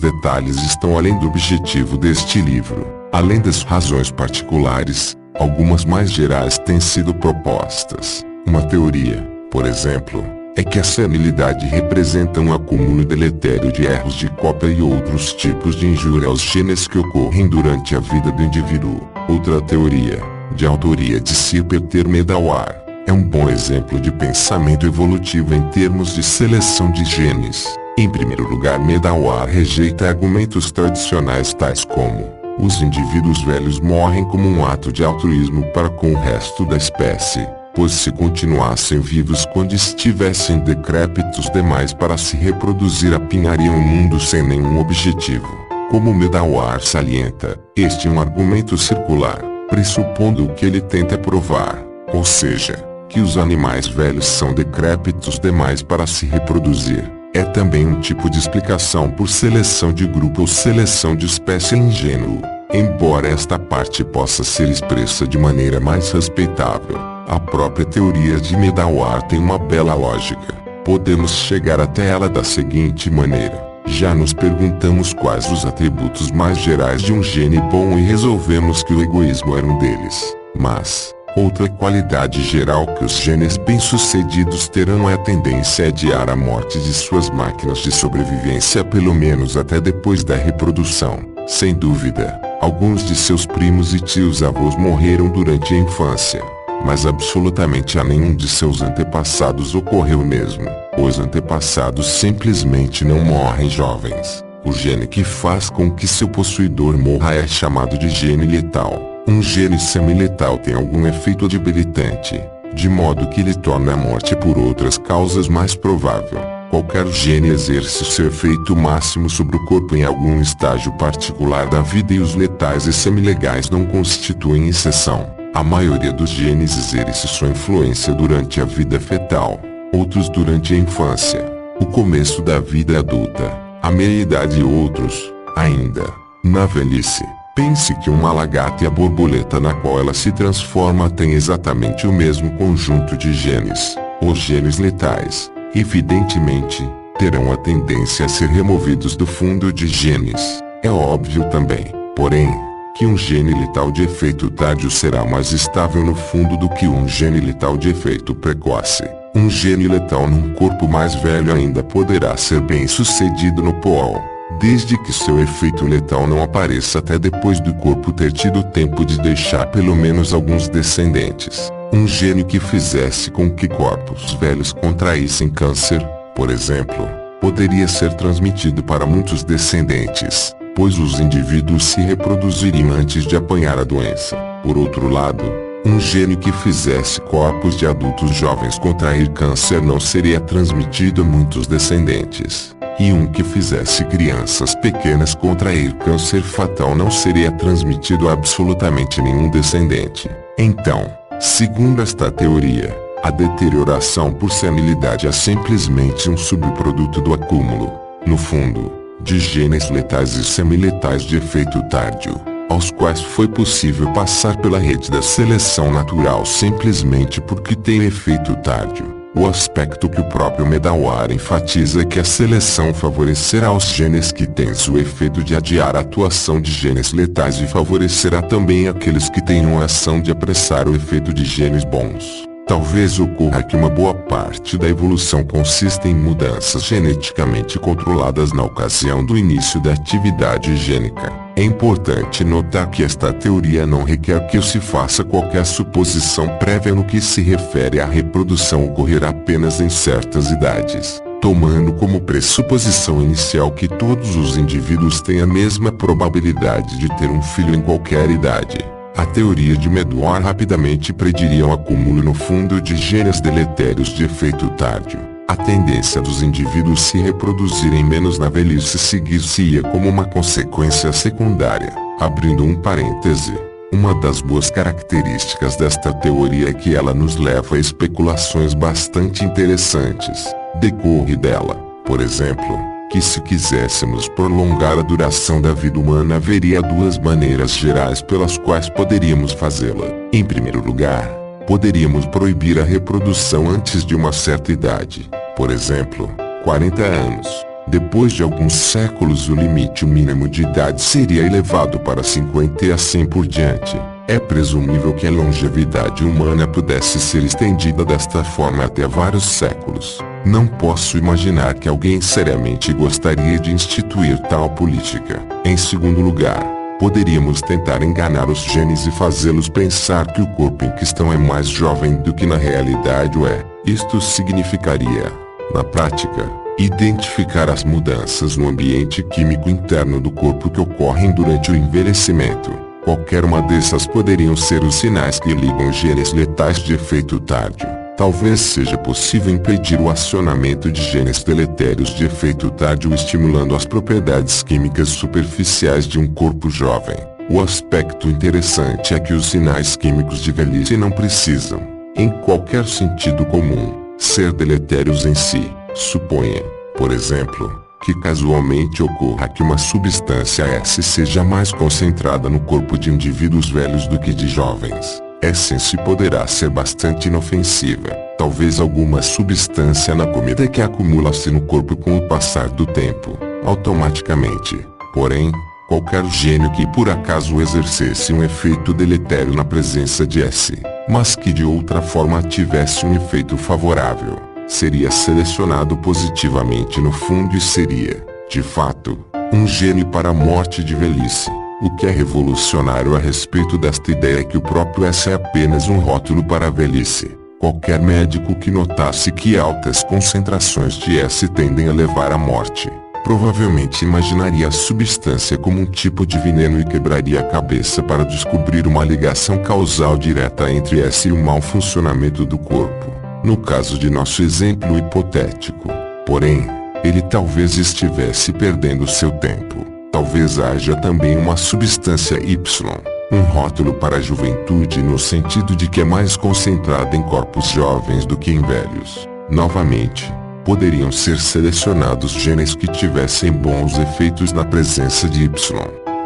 detalhes estão além do objetivo deste livro. Além das razões particulares, algumas mais gerais têm sido propostas. Uma teoria, por exemplo, é que a senilidade representa um acúmulo deletério de erros de cópia e outros tipos de injúria aos genes que ocorrem durante a vida do indivíduo. Outra teoria, de autoria de Sir Peter Medawar, é um bom exemplo de pensamento evolutivo em termos de seleção de genes. Em primeiro lugar, Medawar rejeita argumentos tradicionais tais como: os indivíduos velhos morrem como um ato de altruísmo para com o resto da espécie, pois se continuassem vivos quando estivessem decrépitos demais para se reproduzir apinhariam o mundo sem nenhum objetivo. Como Medawar salienta, este é um argumento circular, pressupondo o que ele tenta provar, ou seja, que os animais velhos são decrépitos demais para se reproduzir. É também um tipo de explicação por seleção de grupo ou seleção de espécie ingênuo, embora esta parte possa ser expressa de maneira mais respeitável. A própria teoria de Medawar tem uma bela lógica. Podemos chegar até ela da seguinte maneira: já nos perguntamos quais os atributos mais gerais de um gene bom e resolvemos que o egoísmo era um deles. Mas, outra qualidade geral que os genes bem-sucedidos terão é a tendência a adiar a morte de suas máquinas de sobrevivência pelo menos até depois da reprodução. Sem dúvida, alguns de seus primos e tios-avós morreram durante a infância, mas absolutamente a nenhum de seus antepassados ocorreu mesmo. Os antepassados simplesmente não morrem jovens. O gene que faz com que seu possuidor morra é chamado de gene letal. Um gene semiletal tem algum efeito debilitante, de modo que lhe torna a morte por outras causas mais provável. Qualquer gene exerce seu efeito máximo sobre o corpo em algum estágio particular da vida e os letais e semilegais não constituem exceção. A maioria dos genes exerce sua influência durante a vida fetal, outros durante a infância, o começo da vida adulta, a meia-idade e outros, ainda, na velhice. Pense que uma lagarta e a borboleta na qual ela se transforma têm exatamente o mesmo conjunto de genes. Os genes letais, evidentemente, terão a tendência a ser removidos do fundo de genes. É óbvio também, porém, que um gene letal de efeito tardio será mais estável no fundo do que um gene letal de efeito precoce. Um gene letal num corpo mais velho ainda poderá ser bem sucedido no POL, desde que seu efeito letal não apareça até depois do corpo ter tido tempo de deixar pelo menos alguns descendentes. Um gene que fizesse com que corpos velhos contraíssem câncer, por exemplo, poderia ser transmitido para muitos descendentes, pois os indivíduos se reproduziriam antes de apanhar a doença. Por outro lado, um gene que fizesse corpos de adultos jovens contrair câncer não seria transmitido a muitos descendentes, e um que fizesse crianças pequenas contrair câncer fatal não seria transmitido a absolutamente nenhum descendente. Então, segundo esta teoria, a deterioração por senilidade é simplesmente um subproduto do acúmulo, no fundo, de genes letais e semiletais de efeito tardio, aos quais foi possível passar pela rede da seleção natural simplesmente porque tem efeito tardio. O aspecto que o próprio Medawar enfatiza é que a seleção favorecerá os genes que têm o efeito de adiar a atuação de genes letais e favorecerá também aqueles que tenham a ação de apressar o efeito de genes bons. Talvez ocorra que uma boa parte da evolução consista em mudanças geneticamente controladas na ocasião do início da atividade gênica. É importante notar que esta teoria não requer que se faça qualquer suposição prévia no que se refere à reprodução ocorrer apenas em certas idades, tomando como pressuposição inicial que todos os indivíduos têm a mesma probabilidade de ter um filho em qualquer idade. A teoria de Medawar rapidamente prediria um acúmulo no fundo de genes deletérios de efeito tardio. A tendência dos indivíduos se reproduzirem menos na velhice seguir-se-ia como uma consequência secundária. Abrindo um parêntese, uma das boas características desta teoria é que ela nos leva a especulações bastante interessantes. Decorre dela, por exemplo, que se quiséssemos prolongar a duração da vida humana haveria duas maneiras gerais pelas quais poderíamos fazê-la. Em primeiro lugar, poderíamos proibir a reprodução antes de uma certa idade, por exemplo, 40 anos. Depois de alguns séculos o limite mínimo de idade seria elevado para 50 e assim por diante. É presumível que a longevidade humana pudesse ser estendida desta forma até vários séculos. Não posso imaginar que alguém seriamente gostaria de instituir tal política. Em segundo lugar, poderíamos tentar enganar os genes e fazê-los pensar que o corpo em questão é mais jovem do que na realidade o é. Isto significaria, na prática, identificar as mudanças no ambiente químico interno do corpo que ocorrem durante o envelhecimento. Qualquer uma dessas poderiam ser os sinais que ligam genes letais de efeito tardio. Talvez seja possível impedir o acionamento de genes deletérios de efeito tardio estimulando as propriedades químicas superficiais de um corpo jovem. O aspecto interessante é que os sinais químicos de velhice não precisam, em qualquer sentido comum, ser deletérios em si. Suponha, por exemplo, que casualmente ocorra que uma substância S seja mais concentrada no corpo de indivíduos velhos do que de jovens. Essa poderá ser bastante inofensiva. Talvez alguma substância na comida que acumula-se no corpo com o passar do tempo, automaticamente. Porém, qualquer gene que por acaso exercesse um efeito deletério na presença de S, mas que de outra forma tivesse um efeito favorável, seria selecionado positivamente no fundo e seria, de fato, um gene para a morte de velhice. O que é revolucionário a respeito desta ideia é que o próprio S é apenas um rótulo para a velhice. Qualquer médico que notasse que altas concentrações de S tendem a levar à morte, provavelmente imaginaria a substância como um tipo de veneno e quebraria a cabeça para descobrir uma ligação causal direta entre S e o mau funcionamento do corpo. No caso de nosso exemplo hipotético, porém, ele talvez estivesse perdendo seu tempo. Talvez haja também uma substância Y, um rótulo para a juventude no sentido de que é mais concentrada em corpos jovens do que em velhos. Novamente, poderiam ser selecionados genes que tivessem bons efeitos na presença de Y,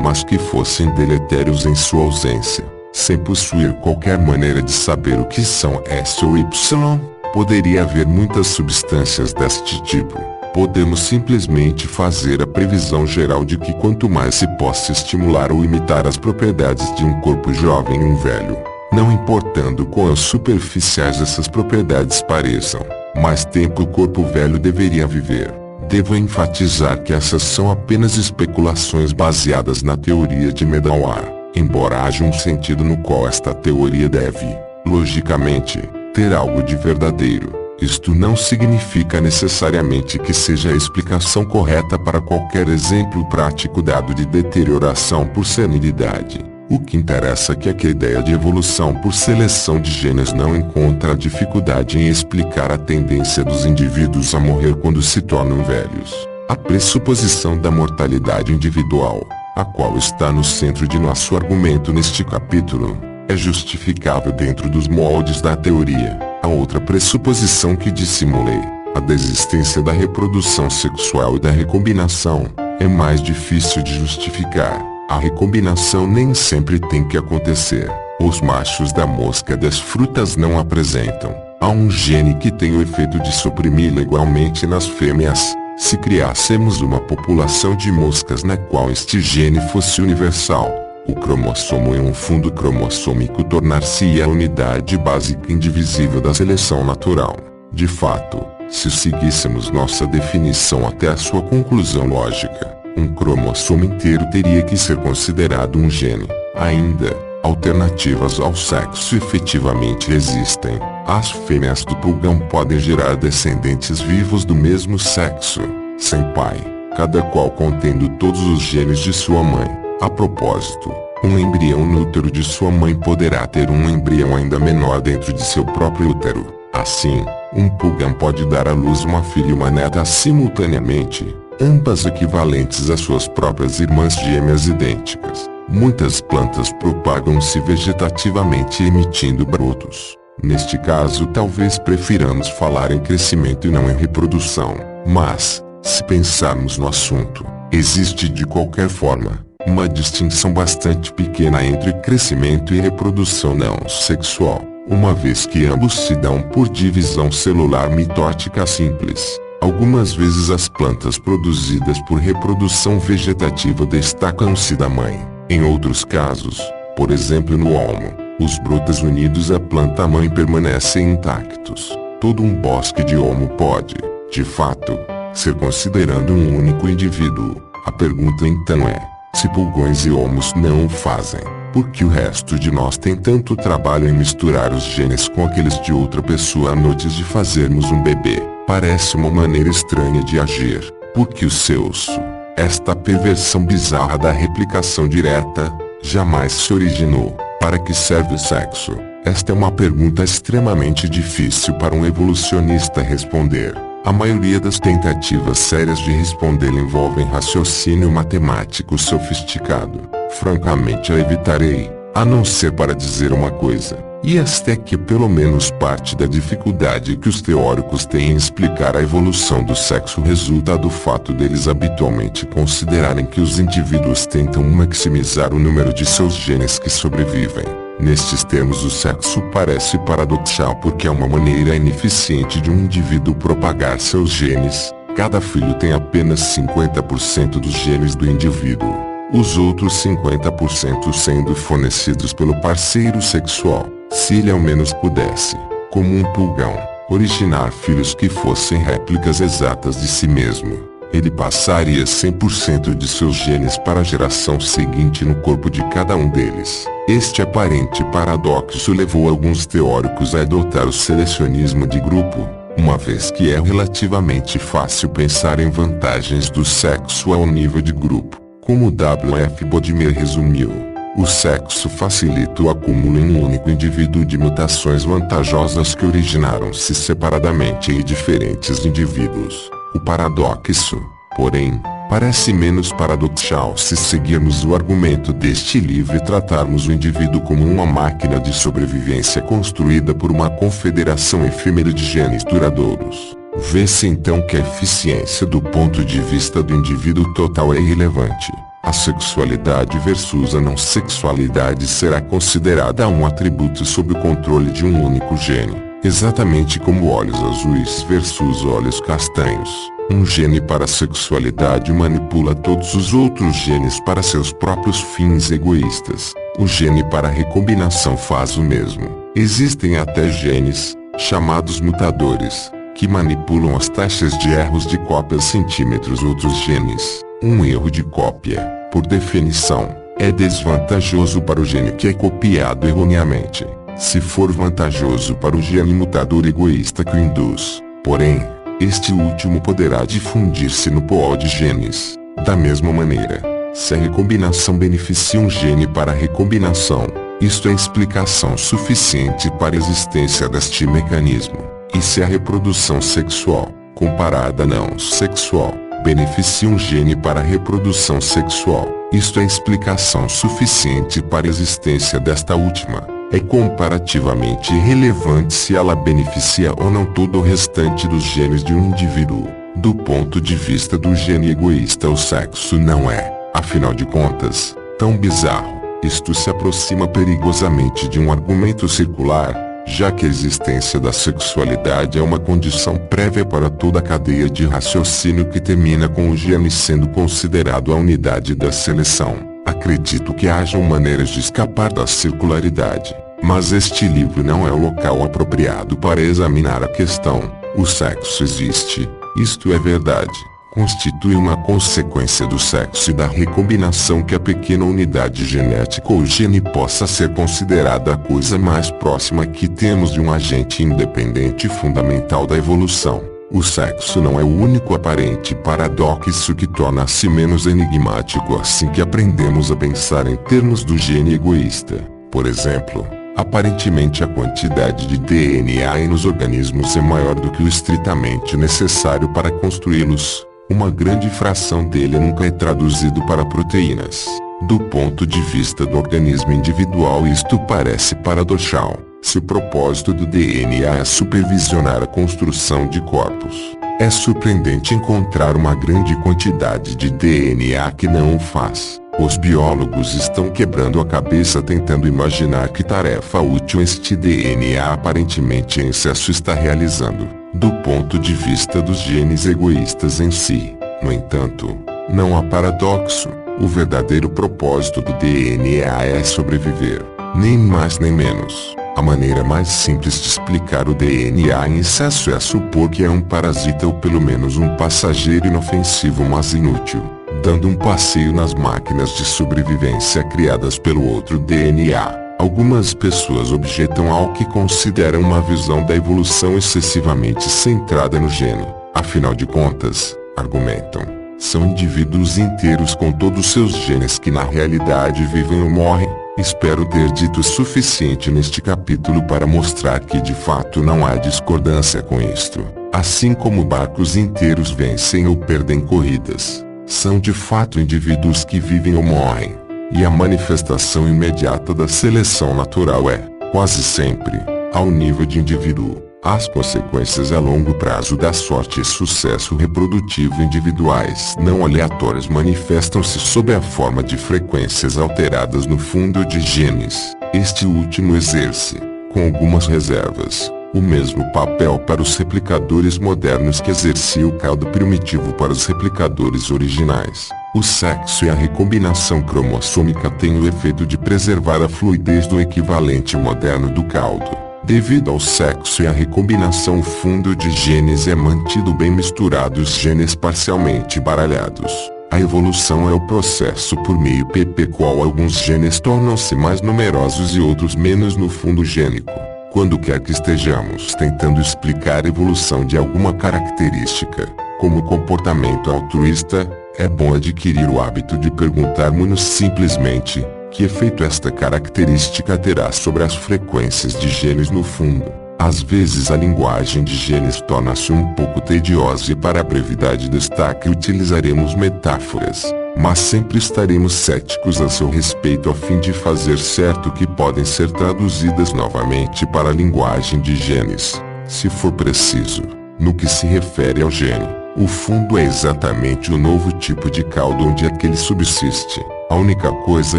mas que fossem deletérios em sua ausência. Sem possuir qualquer maneira de saber o que são S ou Y, poderia haver muitas substâncias deste tipo. Podemos simplesmente fazer a previsão geral de que quanto mais se possa estimular ou imitar as propriedades de um corpo jovem em um velho, não importando quão superficiais essas propriedades pareçam, mais tempo o corpo velho deveria viver. Devo enfatizar que essas são apenas especulações baseadas na teoria de Medawar, embora haja um sentido no qual esta teoria deve, logicamente, ter algo de verdadeiro. Isto não significa necessariamente que seja a explicação correta para qualquer exemplo prático dado de deterioração por senilidade. O que interessa é que a ideia de evolução por seleção de genes não encontra dificuldade em explicar a tendência dos indivíduos a morrer quando se tornam velhos. A pressuposição da mortalidade individual, a qual está no centro de nosso argumento neste capítulo, é justificável dentro dos moldes da teoria. A outra pressuposição que dissimulei, a da existência da reprodução sexual e da recombinação, é mais difícil de justificar. A recombinação nem sempre tem que acontecer. Os machos da mosca das frutas não apresentam. Há um gene que tem o efeito de suprimi-la igualmente nas fêmeas. Se criássemos uma população de moscas na qual este gene fosse universal, o cromossomo em um fundo cromossômico tornar-se-ia a unidade básica indivisível da seleção natural. De fato, se seguíssemos nossa definição até a sua conclusão lógica, um cromossomo inteiro teria que ser considerado um gene. Ainda, alternativas ao sexo efetivamente existem. As fêmeas do pulgão podem gerar descendentes vivos do mesmo sexo, sem pai, cada qual contendo todos os genes de sua mãe. A propósito, um embrião no útero de sua mãe poderá ter um embrião ainda menor dentro de seu próprio útero. Assim, um pulgão pode dar à luz uma filha e uma neta simultaneamente, ambas equivalentes às suas próprias irmãs gêmeas idênticas. Muitas plantas propagam-se vegetativamente emitindo brotos. Neste caso talvez prefiramos falar em crescimento e não em reprodução. Mas, se pensarmos no assunto, existe de qualquer forma uma distinção bastante pequena entre crescimento e reprodução não sexual, uma vez que ambos se dão por divisão celular mitótica simples. Algumas vezes as plantas produzidas por reprodução vegetativa destacam-se da mãe. Em outros casos, por exemplo no olmo, os brotos unidos à planta-mãe permanecem intactos. Todo um bosque de olmo pode, de fato, ser considerado um único indivíduo. A pergunta então é: se pulgões e olmos não o fazem, por que o resto de nós tem tanto trabalho em misturar os genes com aqueles de outra pessoa antes de fazermos um bebê? Parece uma maneira estranha de agir, porque o sexo, esta perversão bizarra da replicação direta, jamais se originou. Para que serve o sexo? Esta é uma pergunta extremamente difícil para um evolucionista responder. A maioria das tentativas sérias de respondê-la envolvem raciocínio matemático sofisticado. Francamente a evitarei, a não ser para dizer uma coisa, e esta é que pelo menos parte da dificuldade que os teóricos têm em explicar a evolução do sexo resulta do fato deles habitualmente considerarem que os indivíduos tentam maximizar o número de seus genes que sobrevivem. Nestes termos o sexo parece paradoxal porque é uma maneira ineficiente de um indivíduo propagar seus genes. Cada filho tem apenas 50% dos genes do indivíduo, os outros 50% sendo fornecidos pelo parceiro sexual. Se ele ao menos pudesse, como um pulgão, originar filhos que fossem réplicas exatas de si mesmo, ele passaria 100% de seus genes para a geração seguinte no corpo de cada um deles. Este aparente paradoxo levou alguns teóricos a adotar o selecionismo de grupo, uma vez que é relativamente fácil pensar em vantagens do sexo ao nível de grupo. Como W. F. Bodmer resumiu, o sexo facilita o acúmulo em um único indivíduo de mutações vantajosas que originaram-se separadamente em diferentes indivíduos. O paradoxo, porém, parece menos paradoxal se seguirmos o argumento deste livro e tratarmos o indivíduo como uma máquina de sobrevivência construída por uma confederação efêmera de genes duradouros. Vê-se então que a eficiência do ponto de vista do indivíduo total é irrelevante. A sexualidade versus a não sexualidade será considerada um atributo sob o controle de um único gene, exatamente como olhos azuis versus olhos castanhos. Um gene para a sexualidade manipula todos os outros genes para seus próprios fins egoístas. O gene para a recombinação faz o mesmo. Existem até genes, chamados mutadores, que manipulam as taxas de erros de cópias centímetros outros genes. Um erro de cópia, por definição, é desvantajoso para o gene que é copiado erroneamente, se for vantajoso para o gene mutador egoísta que o induz. Porém, este último poderá difundir-se no pool de genes. Da mesma maneira, se a recombinação beneficia um gene para a recombinação, isto é explicação suficiente para a existência deste mecanismo. E se a reprodução sexual, comparada à não sexual, beneficia um gene para a reprodução sexual, isto é explicação suficiente para a existência desta última. É comparativamente irrelevante se ela beneficia ou não todo o restante dos genes de um indivíduo. Do ponto de vista do gene egoísta, o sexo não é, afinal de contas, tão bizarro. Isto se aproxima perigosamente de um argumento circular, já que a existência da sexualidade é uma condição prévia para toda a cadeia de raciocínio que termina com o gene sendo considerado a unidade da seleção. Acredito que hajam maneiras de escapar da circularidade, mas este livro não é o local apropriado para examinar a questão. O sexo existe, isto é verdade. Constitui uma consequência do sexo e da recombinação que a pequena unidade genética ou gene possa ser considerada a coisa mais próxima que temos de um agente independente e fundamental da evolução. O sexo não é o único aparente paradoxo que torna-se menos enigmático assim que aprendemos a pensar em termos do gene egoísta. Por exemplo, aparentemente a quantidade de DNA nos organismos é maior do que o estritamente necessário para construí-los. Uma grande fração dele nunca é traduzido para proteínas. Do ponto de vista do organismo individual, isto parece paradoxal. Se o propósito do DNA é supervisionar a construção de corpos, é surpreendente encontrar uma grande quantidade de DNA que não o faz. Os biólogos estão quebrando a cabeça tentando imaginar que tarefa útil este DNA aparentemente em excesso está realizando. Do ponto de vista dos genes egoístas em si, no entanto, não há paradoxo. O verdadeiro propósito do DNA é sobreviver, nem mais nem menos. A maneira mais simples de explicar o DNA em excesso é supor que é um parasita ou pelo menos um passageiro inofensivo mas inútil, dando um passeio nas máquinas de sobrevivência criadas pelo outro DNA. Algumas pessoas objetam ao que consideram uma visão da evolução excessivamente centrada no gene. Afinal de contas, argumentam, são indivíduos inteiros com todos seus genes que na realidade vivem ou morrem. Espero ter dito o suficiente neste capítulo para mostrar que de fato não há discordância com isto. Assim como barcos inteiros vencem ou perdem corridas, são de fato indivíduos que vivem ou morrem. E a manifestação imediata da seleção natural é, quase sempre, ao nível de indivíduo. As consequências a longo prazo da sorte e sucesso reprodutivo individuais não aleatórios manifestam-se sob a forma de frequências alteradas no fundo de genes. Este último exerce, com algumas reservas, o mesmo papel para os replicadores modernos que exercia o caldo primitivo para os replicadores originais. O sexo e a recombinação cromossômica têm o efeito de preservar a fluidez do equivalente moderno do caldo. Devido ao sexo e à recombinação, o fundo de genes é mantido bem misturado, os genes parcialmente baralhados. A evolução é o processo por meio pelo qual alguns genes tornam-se mais numerosos e outros menos no fundo gênico. Quando quer que estejamos tentando explicar a evolução de alguma característica, como comportamento altruísta, é bom adquirir o hábito de perguntarmos-nos simplesmente, que efeito esta característica terá sobre as frequências de genes no fundo. Às vezes a linguagem de genes torna-se um pouco tediosa e para a brevidade destaque utilizaremos metáforas, mas sempre estaremos céticos a seu respeito a fim de fazer certo que podem ser traduzidas novamente para a linguagem de genes, se for preciso. No que se refere ao gene, o fundo é exatamente o novo tipo de caldo onde aquele subsiste. A única coisa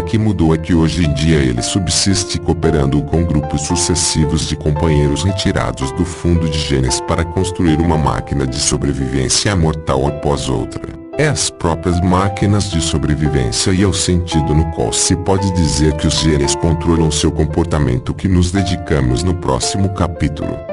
que mudou é que hoje em dia ele subsiste cooperando com grupos sucessivos de companheiros retirados do fundo de genes para construir uma máquina de sobrevivência mortal após outra. É as próprias máquinas de sobrevivência e é o sentido no qual se pode dizer que os genes controlam seu comportamento que nos dedicamos no próximo capítulo.